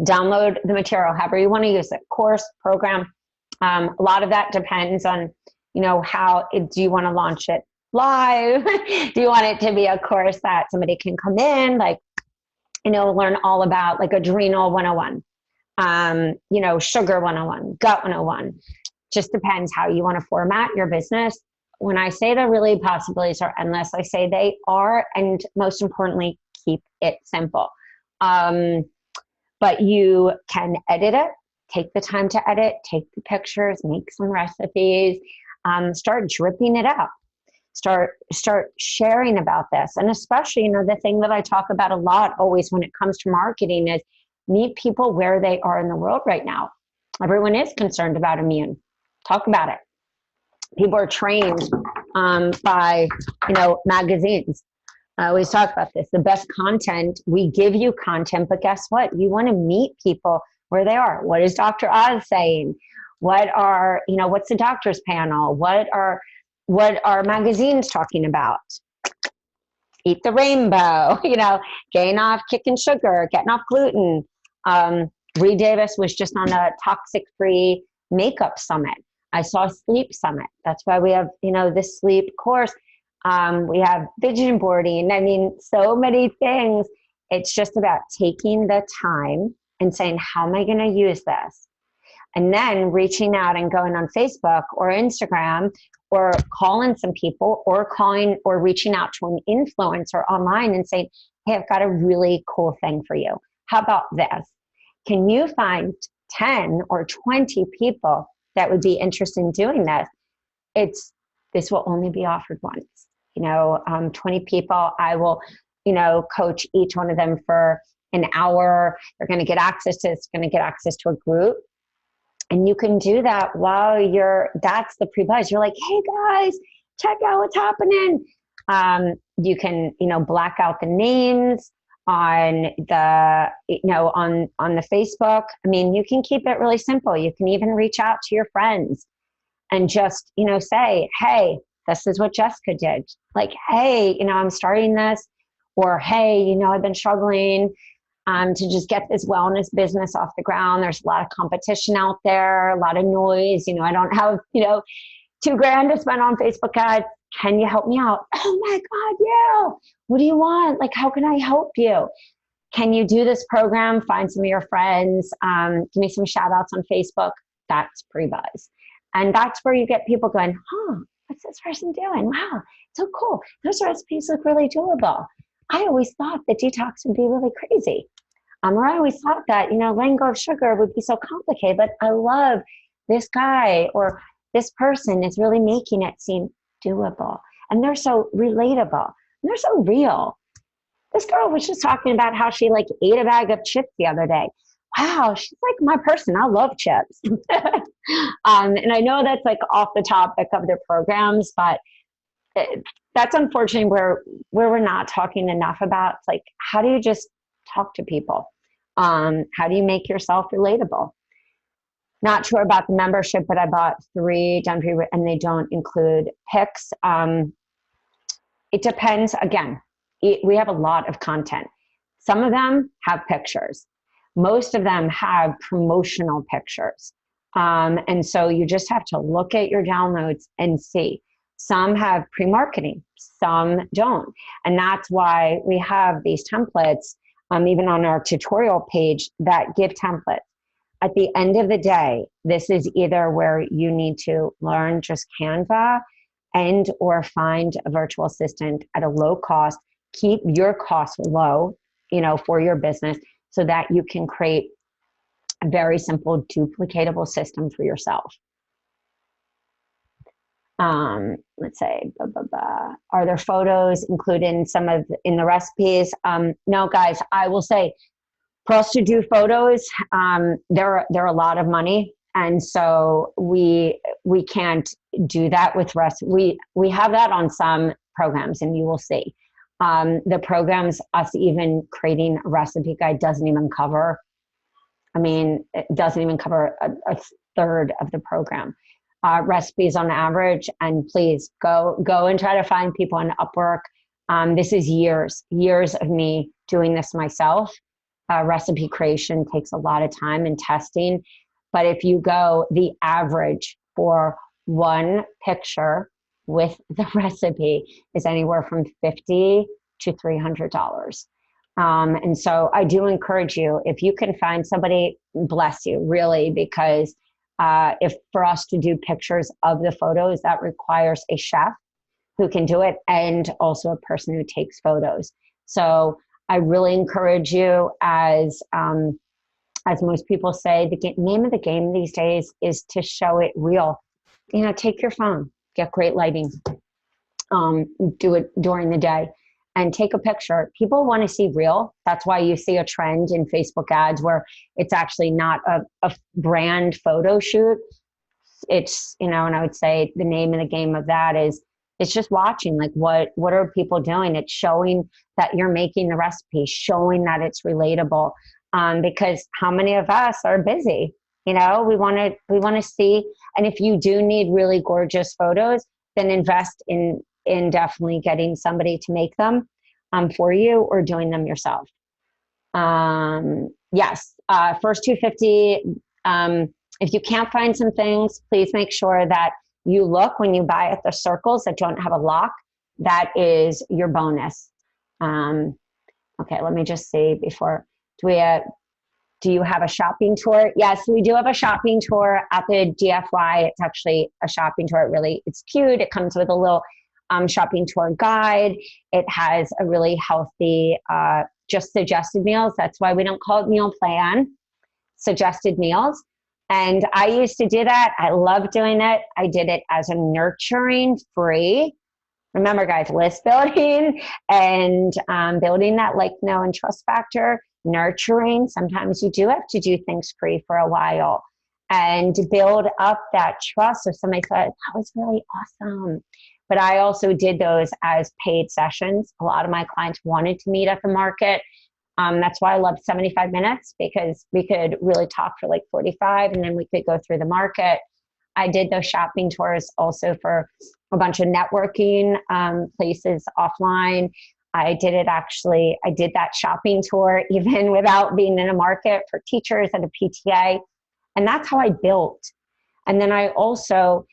Download the material, however you want to use it, course, program. A lot of that depends on, how do you want to launch it live? Do you want it to be a course that somebody can come in, learn all about like adrenal 101, sugar 101, gut 101. Just depends how you want to format your business. When I say the really possibilities are endless, I say they are, and most importantly, keep it simple. But you can edit it, take the time to edit, take the pictures, make some recipes, start dripping it out, start sharing about this. And especially, the thing that I talk about a lot always when it comes to marketing is meet people where they are in the world right now. Everyone is concerned about immune. Talk about it. People are trained by, magazines. I always talk about this. The best content, we give you content, but guess what? You want to meet people where they are. What is Dr. Oz saying? What are, what's the doctor's panel? What are magazines talking about? Eat the rainbow, getting off kicking sugar, getting off gluten. Reed Davis was just on a toxic-free makeup summit. I saw Sleep Summit. That's why we have, this sleep course. We have vision boarding. I mean, so many things. It's just about taking the time and saying, how am I going to use this? And then reaching out and going on Facebook or Instagram or calling some people or reaching out to an influencer online and saying, hey, I've got a really cool thing for you. How about this? Can you find 10 or 20 people that would be interested in doing this? This will only be offered once. 20 people, I will, coach each one of them for an hour. They're going to get access to a group. And you can do that while that's the pre-buzz. You're like, hey guys, check out what's happening. You can, black out the names on the, on the Facebook. I mean, you can keep it really simple. You can even reach out to your friends and just, say, hey, this is what Jessica did. Like, hey, I'm starting this, or hey, I've been struggling to just get this wellness business off the ground. There's a lot of competition out there, a lot of noise. I don't have, $2,000 to spend on Facebook ads. Can you help me out? Oh my God, yeah. What do you want? Like, how can I help you? Can you do this program? Find some of your friends. Give me some shout outs on Facebook. That's pre-buzz. And that's where you get people going, what's this person doing? Wow, so cool. Those recipes look really doable. I always thought that detox would be really crazy. Or I always thought that, letting go of sugar would be so complicated, but I love this guy or this person is really making it seem doable. And they're so relatable. And they're so real. This girl was just talking about how she ate a bag of chips the other day. Wow, she's like my person. I love chips. And I know that's off the topic of their programs, but that's unfortunately where we're not talking enough about. It's how do you just talk to people? How do you make yourself relatable? Not sure about the membership, but I bought 3 done for you, and they don't include pics. It depends. Again, we have a lot of content. Some of them have pictures. Most of them have promotional pictures. And so you just have to look at your downloads and see. Some have pre-marketing, some don't. And that's why we have these templates, even on our tutorial page, that give templates. At the end of the day, this is either where you need to learn just Canva and or find a virtual assistant at a low cost. Keep your costs low, for your business, so that you can create a very simple duplicatable system for yourself. Let's say, are there photos included in the recipes? No, guys, I will say, for us to do photos, they're a lot of money. And so we can't do that with recipes. We have that on some programs, and you will see. The programs, us even creating a recipe guide doesn't even cover, it doesn't even cover a third of the program. Recipes on average, and please go and try to find people on Upwork. This is years of me doing this myself. Recipe creation takes a lot of time and testing. But if you go, the average for one picture with the recipe is anywhere from $50 to $300. And so I do encourage you, if you can find somebody, bless you, really, because if for us to do pictures of the photos, that requires a chef who can do it and also a person who takes photos. So I really encourage you, as most people say, the name of the game these days is to show it real. Take your phone, get great lighting, do it during the day, and take a picture. People want to see real. That's why you see a trend in Facebook ads where it's actually not a brand photo shoot. It's, and I would say the name of the game of that is, it's just watching, like, what are people doing? It's showing that you're making the recipe, showing that it's relatable. Because how many of us are busy? We want to see. And if you do need really gorgeous photos, then invest in definitely getting somebody to make them for you, or doing them yourself. Yes, first 250. If you can't find some things, please make sure that you look when you buy at the circles that don't have a lock. That is your bonus. Okay, let me just see before. Do you have a shopping tour? Yes, we do have a shopping tour at the DFY. It's actually a shopping tour. It's cute. It comes with a little shopping tour guide. It has a really healthy, just suggested meals. That's why we don't call it meal plan, suggested meals. And I used to do that. I love doing it. I did it as a nurturing free. Remember, guys, list building and building that like, know, and trust factor. Nurturing. Sometimes you do have to do things free for a while and to build up that trust. So somebody said, that was really awesome. But I also did those as paid sessions. A lot of my clients wanted to meet at the market. That's why I love 75 minutes, because we could really talk for like 45 and then we could go through the market. I did those shopping tours also for a bunch of networking places offline. I did that shopping tour even without being in a market for teachers at a PTA. And that's how I built. And then I also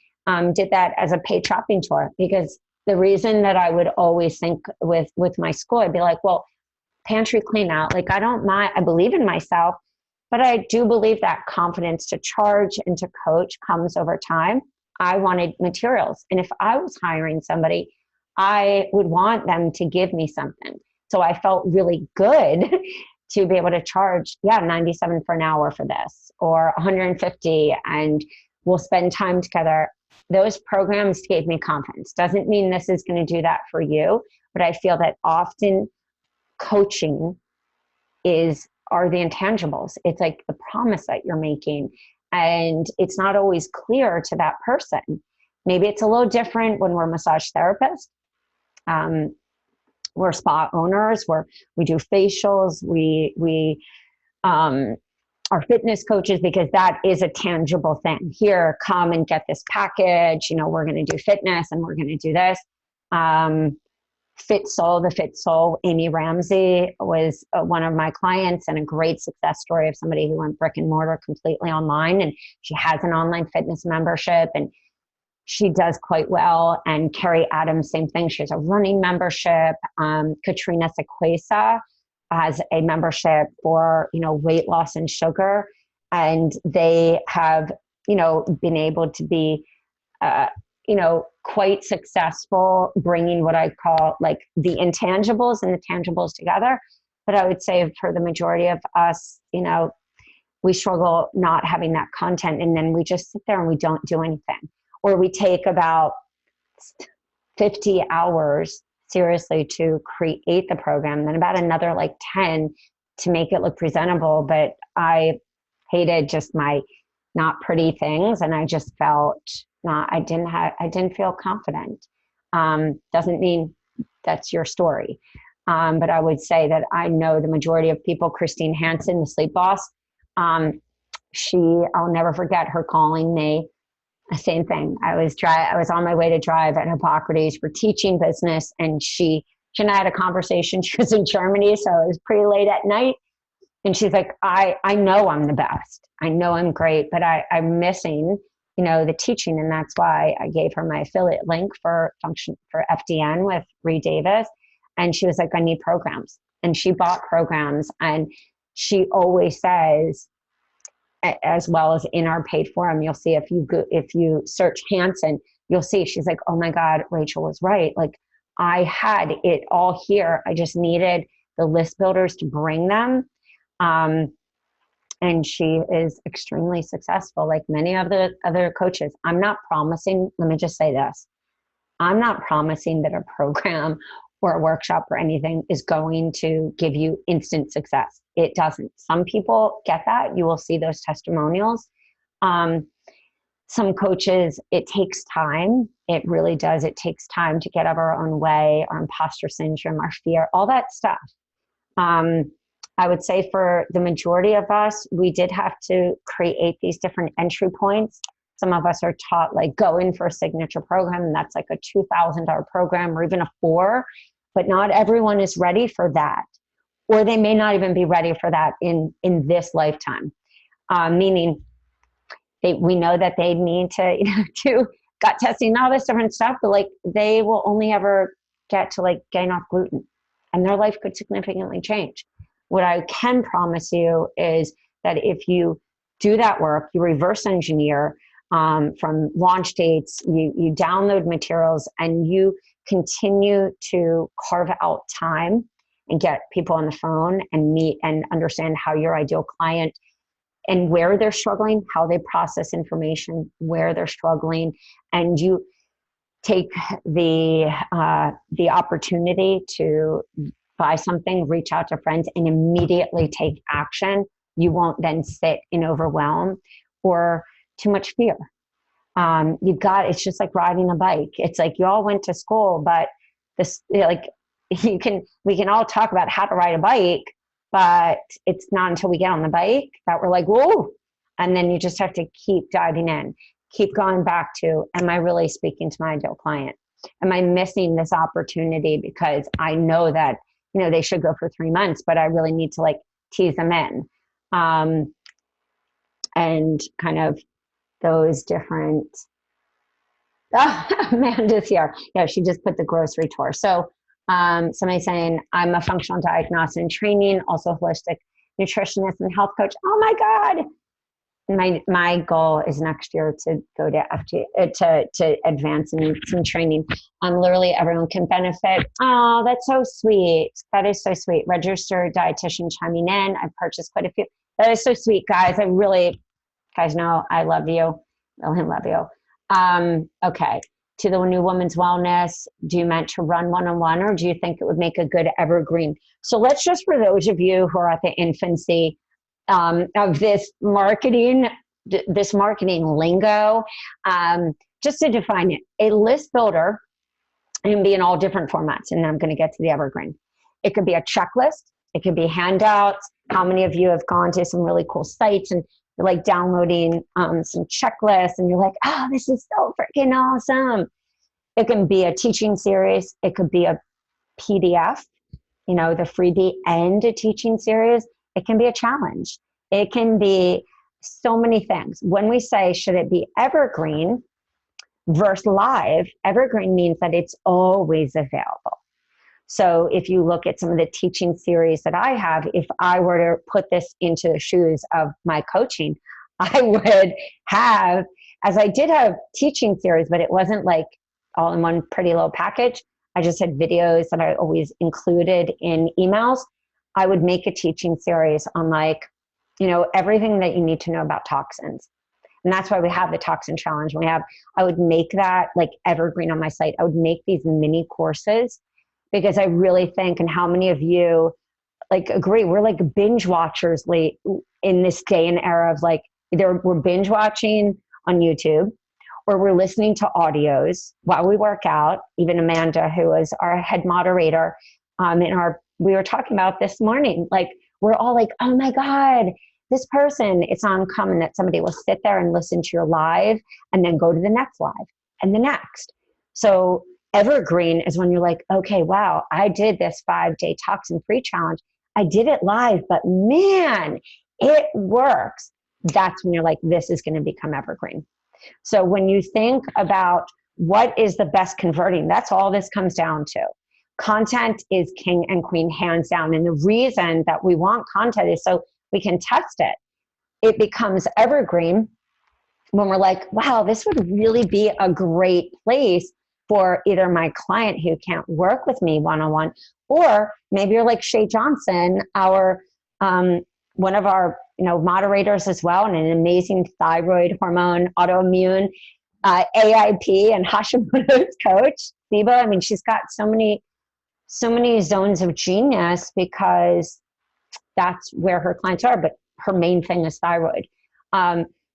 did that as a paid shopping tour, because the reason that I would always think with my school, I'd be like, well, pantry clean out, like, I don't mind, I believe in myself, but I do believe that confidence to charge and to coach comes over time. I wanted materials. And if I was hiring somebody, I would want them to give me something. So I felt really good to be able to charge, $97 for an hour for this, or $150, and we'll spend time together. Those programs gave me confidence. Doesn't mean this is going to do that for you, but I feel that often coaching are the intangibles. It's like the promise that you're making, and it's not always clear to that person. Maybe it's a little different when we're massage therapists. We're spa owners, we do facials, we are fitness coaches, because that is a tangible thing. Here, come and get this package. We're going to do fitness and we're going to do this. Fit Soul, the Fit Soul, Amy Ramsey was one of my clients, and a great success story of somebody who went brick and mortar completely online. And she has an online fitness membership, and she does quite well. And Carrie Adams, same thing. She has a running membership. Katrina Sequesa has a membership for, weight loss and sugar. And they have, been able to be, quite successful bringing what I call like the intangibles and the tangibles together. But I would say for the majority of us, we struggle not having that content, and then we just sit there and we don't do anything. Or we take about 50 hours seriously to create the program, then about another like 10 to make it look presentable. But I hated just my not pretty things, and I just felt I didn't feel confident. Doesn't mean that's your story. But I would say that I know the majority of people. Christine Hansen, the sleep boss, I'll never forget her calling me. Same thing. I was on my way to drive at Hippocrates for teaching business, and she and I had a conversation. She was in Germany, so it was pretty late at night. And she's like, I know I'm the best. I know I'm great, but I'm missing, the teaching. And that's why I gave her my affiliate link for FDN with Reed Davis. And she was like, I need programs. And she bought programs. And she always says, as well as in our paid forum, you'll see if you search Hansen, you'll see, she's like, oh my God, Rachel was right. Like, I had it all here. I just needed the list builders to bring them. And she is extremely successful, like many of the other coaches. I'm not promising, let me just say this. I'm not promising that a program or a workshop or anything is going to give you instant success. It doesn't. Some people get that. You will see those testimonials. Some coaches, it takes time. It really does. It takes time to get out of our own way, our imposter syndrome, our fear, all that stuff. I would say for the majority of us, we did have to create these different entry points. Some of us are taught like go in for a signature program, and that's like a $2,000 program or even a $4,000, but not everyone is ready for that. Or they may not even be ready for that in this lifetime. Meaning we know that they need to, do gut testing and all this different stuff, but like they will only ever get to like gain off gluten, and their life could significantly change. What I can promise you is that if you do that work, you reverse engineer from launch dates, you download materials, and you continue to carve out time and get people on the phone and meet and understand how your ideal client and where they're struggling, how they process information, where they're struggling, and you take the opportunity to buy something, reach out to friends, and immediately take action. You won't then sit in overwhelm or too much fear. It's just like riding a bike. It's like you all went to school, but we can all talk about how to ride a bike, but it's not until we get on the bike that we're like, whoa. And then you just have to keep diving in, keep going back to, am I really speaking to my ideal client? Am I missing this opportunity because I know that, they should go for 3 months, but I really need to like tease them in. And kind of those different, Amanda's here. Yeah, she just put the grocery tour. So somebody saying, I'm a functional diagnostic and training, also holistic nutritionist and health coach. Oh my God. My goal is next year to go to to advance in some training. Literally everyone can benefit. Oh, that's so sweet. That is so sweet. Registered dietitian chiming in. I've purchased quite a few. That is so sweet, guys. Guys know I love you. Really love you. Okay. To the New Woman's Wellness, do you meant to run one-on-one, or do you think it would make a good evergreen? So let's just, for those of you who are at the infancy of this marketing lingo, just to define it, a list builder can be in all different formats, and I'm going to get to the evergreen. It could be a checklist. It could be handouts. How many of you have gone to some really cool sites and you're like downloading some checklists and you're like, oh, this is so freaking awesome. It can be a teaching series. It could be a PDF, the freebie and a teaching series, it can be a challenge. It can be so many things. When we say, should it be evergreen versus live, evergreen means that it's always available. So if you look at some of the teaching series that I have, if I were to put this into the shoes of my coaching, I would have, as I did have teaching series, but it wasn't like all in one pretty little package. I just had videos that I always included in emails. I would make a teaching series on everything that you need to know about toxins. And that's why we have the toxin challenge. I would make that like evergreen on my site. I would make these mini courses because I really think, and how many of you agree, we're like binge watchers in this day and era of either we're binge watching on YouTube or we're listening to audios while we work out. Even Amanda, who is our head moderator, we were talking about this morning, we're all like, oh my God, this person, it's uncommon that somebody will sit there and listen to your live and then go to the next live and the next. So evergreen is when you're like, okay, wow, I did this 5-day toxin-free challenge. I did it live, but man, it works. That's when you're like, this is going to become evergreen. So when you think about what is the best converting, that's all this comes down to. Content is king and queen, hands down. And the reason that we want content is so we can test it. It becomes evergreen when we're like, wow, this would really be a great place for either my client who can't work with me one-on-one, or maybe you're like Shay Johnson, one of our moderators as well, and an amazing thyroid hormone autoimmune AIP and Hashimoto's coach, Siba. I mean, she's got so many zones of genius because that's where her clients are, but her main thing is thyroid.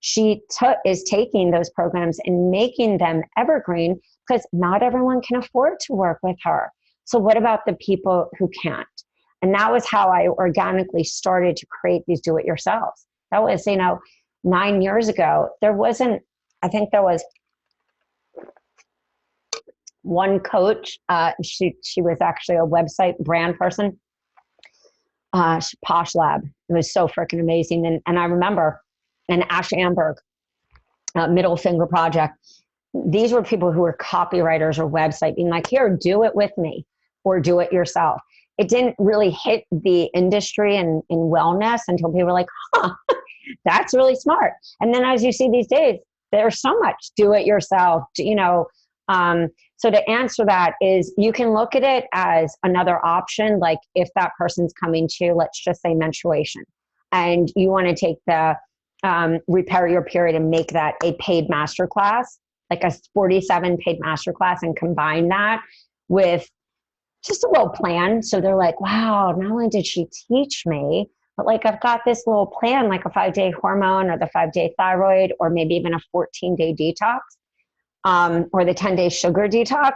She is taking those programs and making them evergreen because not everyone can afford to work with her. So what about the people who can't? And that was how I organically started to create these do-it-yourselves. That was, 9 years ago. I think there was one coach. She was actually a website brand person. Posh Lab. It was so freaking amazing. And I remember, and Ash Amberg, Middle Finger Project. These were people who were copywriters or website being like, here, do it with me or do it yourself. It didn't really hit the industry in wellness until people were like, huh, that's really smart. And then as you see these days, there's so much do it yourself, so to answer that is you can look at it as another option. Like if that person's coming to, let's just say menstruation, and you want to take the repair your period and make that a paid masterclass, like a 47 paid masterclass, and combine that with just a little plan. So they're like, wow, not only did she teach me, but I've got this little plan, like a 5-day hormone or the 5-day thyroid, or maybe even a 14-day detox, or the 10-day sugar detox.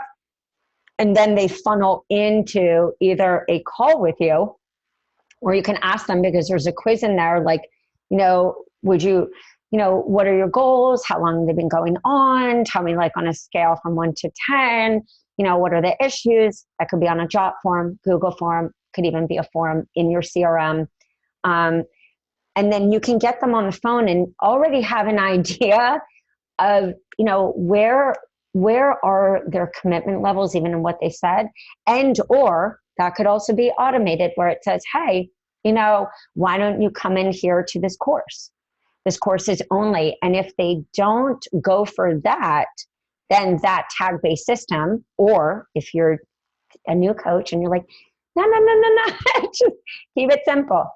And then they funnel into either a call with you, or you can ask them, because there's a quiz in there, would you, what are your goals? How long have they been going on? Tell me on a scale from 1 to 10, what are the issues? That could be on a Jot form, Google form, could even be a form in your CRM. And then you can get them on the phone and already have an idea of, where are their commitment levels, even in what they said. And, or that could also be automated where it says, hey, why don't you come in here to this course? This course is only, and if they don't go for that, then that tag-based system, or if you're a new coach and you're like, no, just keep it simple.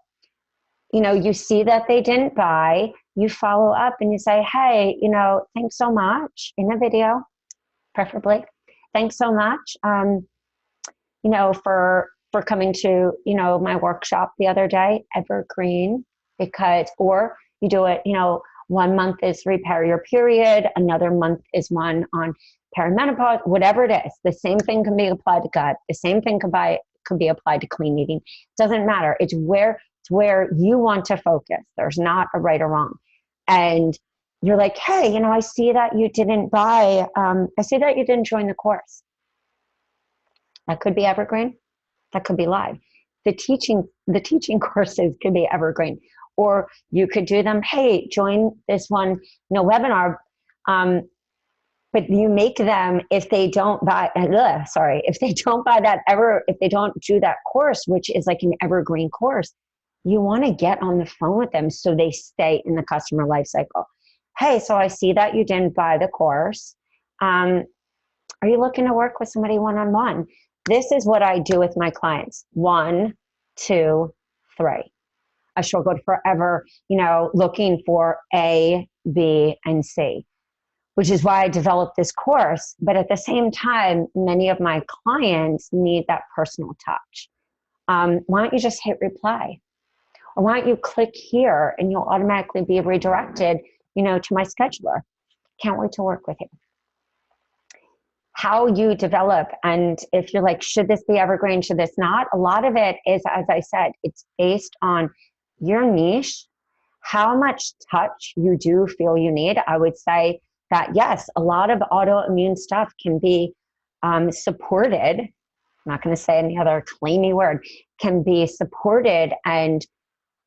You see that they didn't buy, you follow up and you say, hey, thanks so much, in a video, preferably. Thanks so much, for coming to, my workshop the other day, evergreen, because, or you do it, 1 month is repair your period, another month is one on perimenopause, whatever it is. The same thing can be applied to gut. The same thing could be applied to clean eating. It doesn't matter. It's where you want to focus. There's not a right or wrong. And you're like, hey, I see that you didn't buy, I see that you didn't join the course. That could be evergreen. that could be live. The teaching courses could be evergreen, or you could do them. Hey, join this one, webinar. But you make them, if they don't buy, if they don't buy that if they don't do that course, which is like an evergreen course, you want to get on the phone with them so they stay in the customer life cycle. Hey, so I see that you didn't buy the course. Are you looking to work with somebody one-on-one? This is what I do with my clients. 1, 2, 3. I struggled forever, looking for A, B, and C, which is why I developed this course. But at the same time, many of my clients need that personal touch. Why don't you just hit reply? Or why don't you click here and you'll automatically be redirected, to my scheduler. Can't wait to work with you. How you develop, and if you're like, should this be evergreen, should this not? A lot of it is, as I said, it's based on your niche, how much touch you do feel you need. I would say that yes, a lot of autoimmune stuff can be supported. I'm not going to say any other claimy word, can be supported, and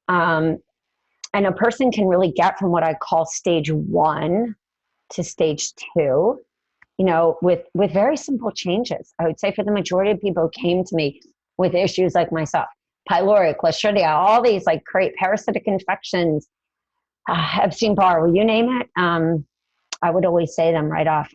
a person can really get from what I call stage 1 to stage 2, with very simple changes. I would say for the majority of people who came to me with issues like myself, pylori, Clostridia, all these like great parasitic infections, Epstein-Barr, you name it. I would always say them right off.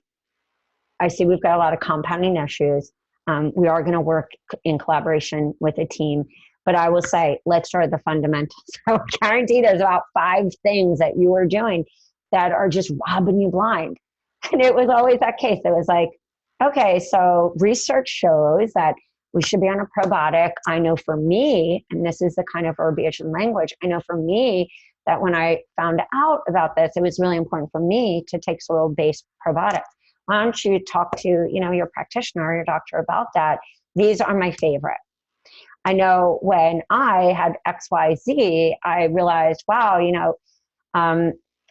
I see we've got a lot of compounding issues. We are going to work in collaboration with a team, but I will say, let's start the fundamentals. I guarantee there's about 5 things that you are doing that are just robbing you blind. And it was always that case. It was like, okay, so research shows that we should be on a probiotic. I know for me, and this is the kind of verbiage and language, I know for me that when I found out about this, it was really important for me to take soil-based probiotics. Why don't you talk to, your practitioner or your doctor about that? These are my favorite. I know when I had XYZ, I realized, wow,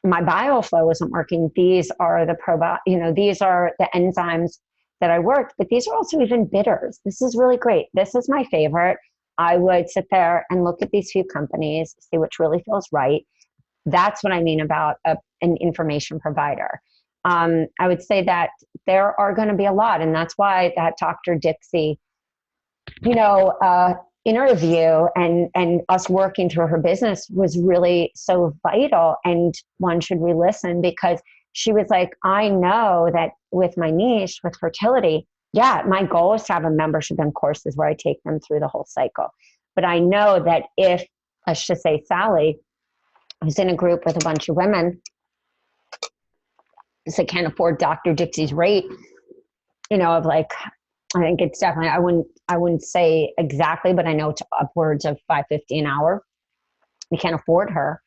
my bile flow wasn't working. These are the these are the enzymes that I worked, but these are also even bitters. This is really great. This is my favorite. I would sit there and look at these few companies, see which really feels right. That's what I mean about an information provider. I would say that there are going to be a lot, and that's why that Dr. Dixie, interview and us working through her business was really so vital, and one should re-listen, because she was like, I know that with my niche, with fertility, my goal is to have a membership and courses where I take them through the whole cycle. But I know that if, let's just say Sally, who's in a group with a bunch of women, so can't afford Dr. Dixie's rate, of like, I think it's definitely, I wouldn't say exactly, but I know it's upwards of $550 an hour. We can't afford her.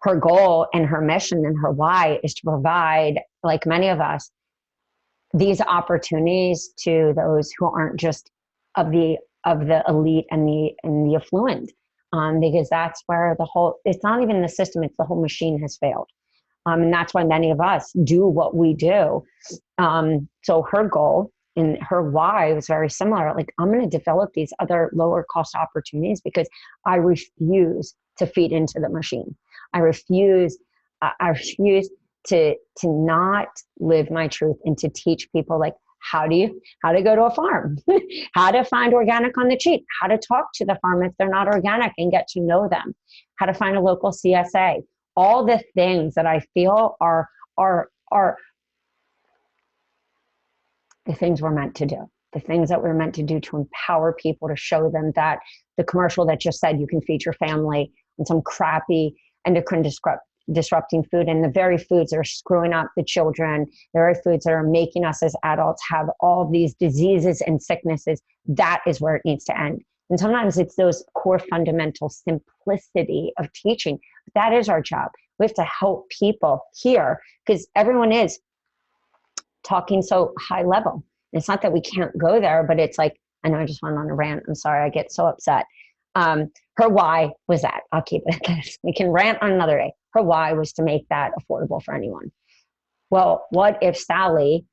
Her goal and her mission and her why is to provide, like many of us, these opportunities to those who aren't just of the elite and the affluent, because that's where it's not even the system, it's the whole machine has failed. And that's why many of us do what we do. So her goal and her why was very similar. Like, I'm going to develop these other lower cost opportunities because I refuse to feed into the machine. I refuse to not live my truth and to teach people like how to go to a farm, how to find organic on the cheap, how to talk to the farm if they're not organic and get to know them, how to find a local CSA, all the things that I feel are the things we're meant to do, the things that we're meant to do to empower people, to show them that the commercial that just said you can feed your family on some crappy endocrine disrupting food, and the very foods that are screwing up the children, the very foods that are making us as adults have all these diseases and sicknesses, that is where it needs to end. And sometimes it's those core fundamental simplicity of teaching. That is our job. We have to help people here because everyone is talking so high level. And it's not that we can't go there, but it's like, I know I just went on a rant. I'm sorry, I get so upset. Her why was that. I'll keep it at this. We can rant on another day. Her why was to make that affordable for anyone. Well, what if Sally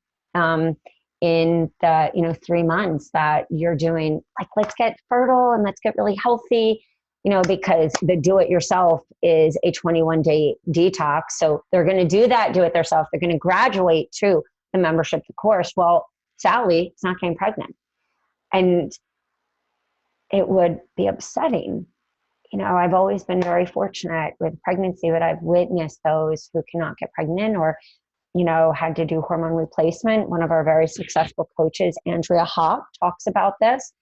in the 3 months that you're doing, like, let's get fertile and let's get really healthy, because the do it yourself is a 21-day detox. So they're going to do that, do it themselves. They're going to graduate to the membership, the course. Well, Sally is not getting pregnant. And it would be upsetting. I've always been very fortunate with pregnancy, but I've witnessed those who cannot get pregnant or, had to do hormone replacement. One of our very successful coaches, Andrea Hawk, talks about this.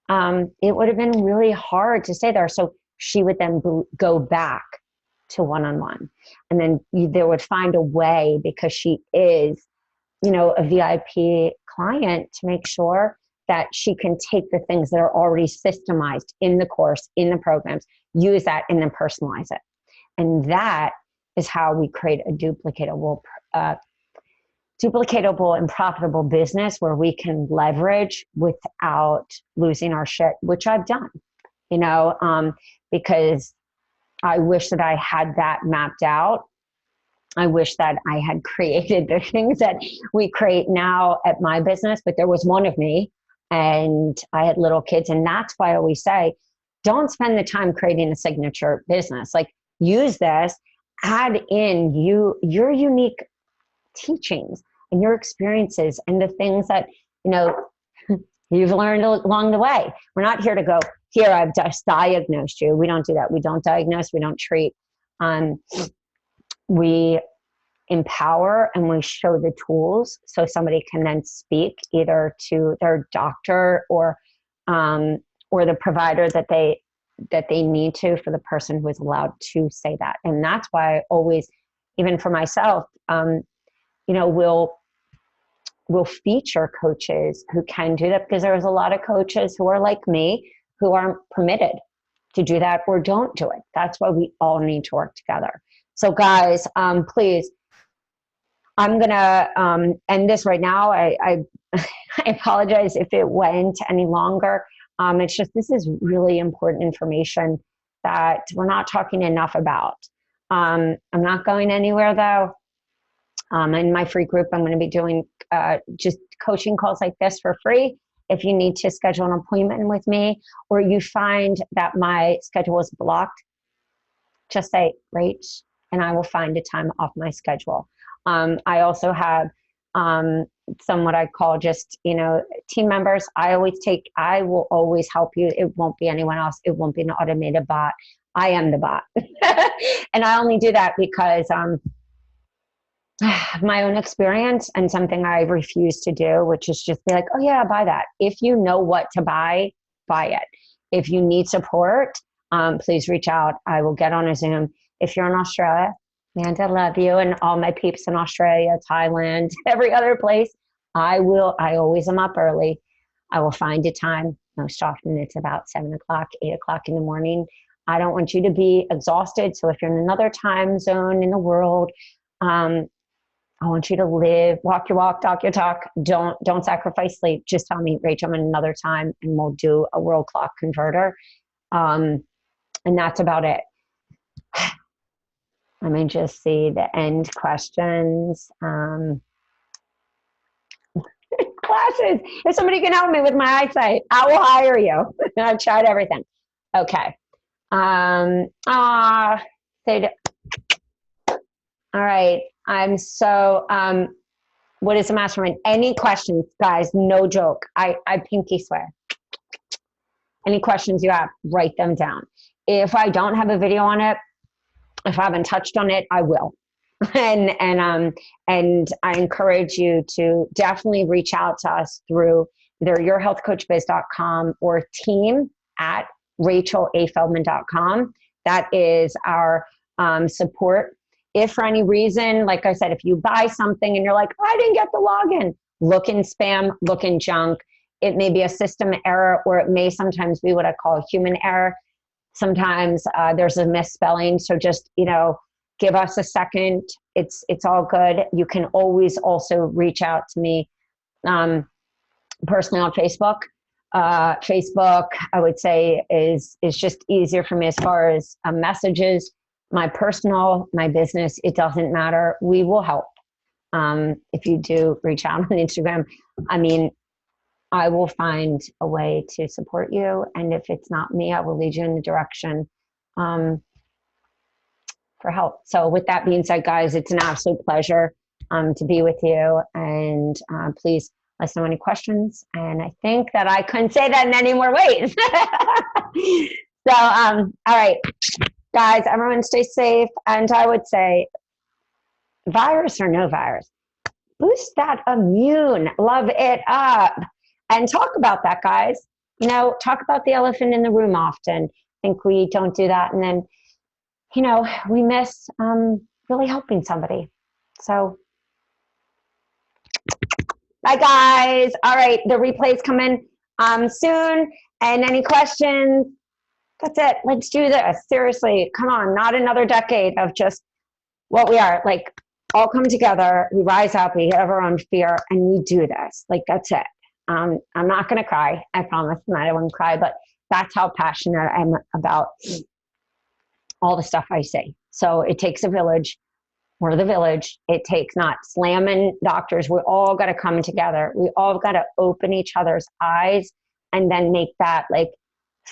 It would have been really hard to stay there. So she would then go back to one-on-one. And then they would find a way, because she is, a VIP client, to make sure that she can take the things that are already systemized in the course, in the programs, use that, and then personalize it. And that is how we create a duplicatable and profitable business where we can leverage without losing our shit, which I've done, because I wish that I had that mapped out. I wish that I had created the things that we create now at my business, but there was one of me and I had little kids. And that's why I always say, don't spend the time creating a signature business. Like, use this, add in your unique teachings and your experiences and the things that, you've learned along the way. We're not here to go, here, I've just diagnosed you. We don't do that. We don't diagnose. We don't treat. We empower and we show the tools so somebody can then speak either to their doctor or the provider that they need to, for the person who is allowed to say that. And that's why I always, even for myself, we'll feature coaches who can do that, because there's a lot of coaches who are like me who aren't permitted to do that or don't do it. That's why we all need to work together. So guys, please, I'm going to end this right now. I apologize if it went any longer. It's just, this is really important information that we're not talking enough about. I'm not going anywhere though. In my free group, I'm going to be doing just coaching calls like this for free. If you need to schedule an appointment with me, or you find that my schedule is blocked, just say, Rach, and I will find a time off my schedule. I also have some what I call just, team members. I will always help you. It won't be anyone else. It won't be an automated bot. I am the bot. And I only do that because my own experience and something I refuse to do, which is just be like, oh yeah, buy that. If you know what to buy it. If you need support, please reach out. I will get on a Zoom. If you're in Australia, Amanda, love you, and all my peeps in Australia, Thailand, every other place, I always am up early. I will find a time. Most often it's about 7 o'clock, 8 o'clock in the morning. I don't want you to be exhausted. So if you're in another time zone in the world, I want you to walk your walk, talk your talk. Don't sacrifice sleep. Just tell me, Rachel, I'm in another time, and we'll do a world clock converter. And that's about it. Let me just see the end questions. Classes. If somebody can help me with my eyesight, I will hire you. I've tried everything. Okay. All right. I'm so, what is the mastermind? Any questions, guys? No joke. I pinky swear. Any questions you have, write them down. If I don't have a video on it, if I haven't touched on it, I will. And I encourage you to definitely reach out to us through either yourhealthcoachbiz.com or team@rachelafeldman.com. That is our support. If for any reason, like I said, if you buy something and you're like, I didn't get the login, look in spam, look in junk. It may be a system error, or it may sometimes be what I call a human error. Sometimes there's a misspelling. So just, give us a second. It's all good. You can always also reach out to me personally on Facebook. Facebook, I would say, is just easier for me as far as messages. My personal, my business, it doesn't matter. We will help. If you do reach out on Instagram, I mean, I will find a way to support you. And if it's not me, I will lead you in the direction for help. So with that being said, guys, it's an absolute pleasure to be with you. And please let us know any questions. And I think that I couldn't say that in any more ways. So, all right, guys, everyone stay safe. And I would say, virus or no virus, boost that immune, love it up. And talk about that, guys. You know, talk about the elephant in the room often. I think we don't do that. And then, you know, we miss really helping somebody. So, bye, guys. All right, the replays come in soon. And any questions? That's it. Let's do this. Seriously, come on. Not another decade of just what we are. Like, all come together. We rise up. We have our own fear, and we do this. Like, that's it. I'm not going to cry. I promise. I won't cry, but that's how passionate I am about all the stuff I say. So it takes a village. We're the village. It takes not slamming doctors. We all got to come together. We all got to open each other's eyes and then make that, like,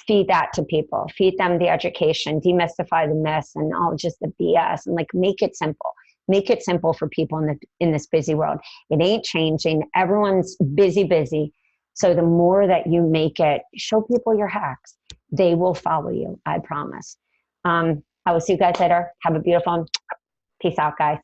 feed that to people, feed them the education, demystify the myths and all just the BS, and like make it simple. Make it simple for people in this busy world. It ain't changing. Everyone's busy. So the more that you make it, show people your hacks, they will follow you. I promise. I will see you guys later. Have a beautiful one. Peace out, guys.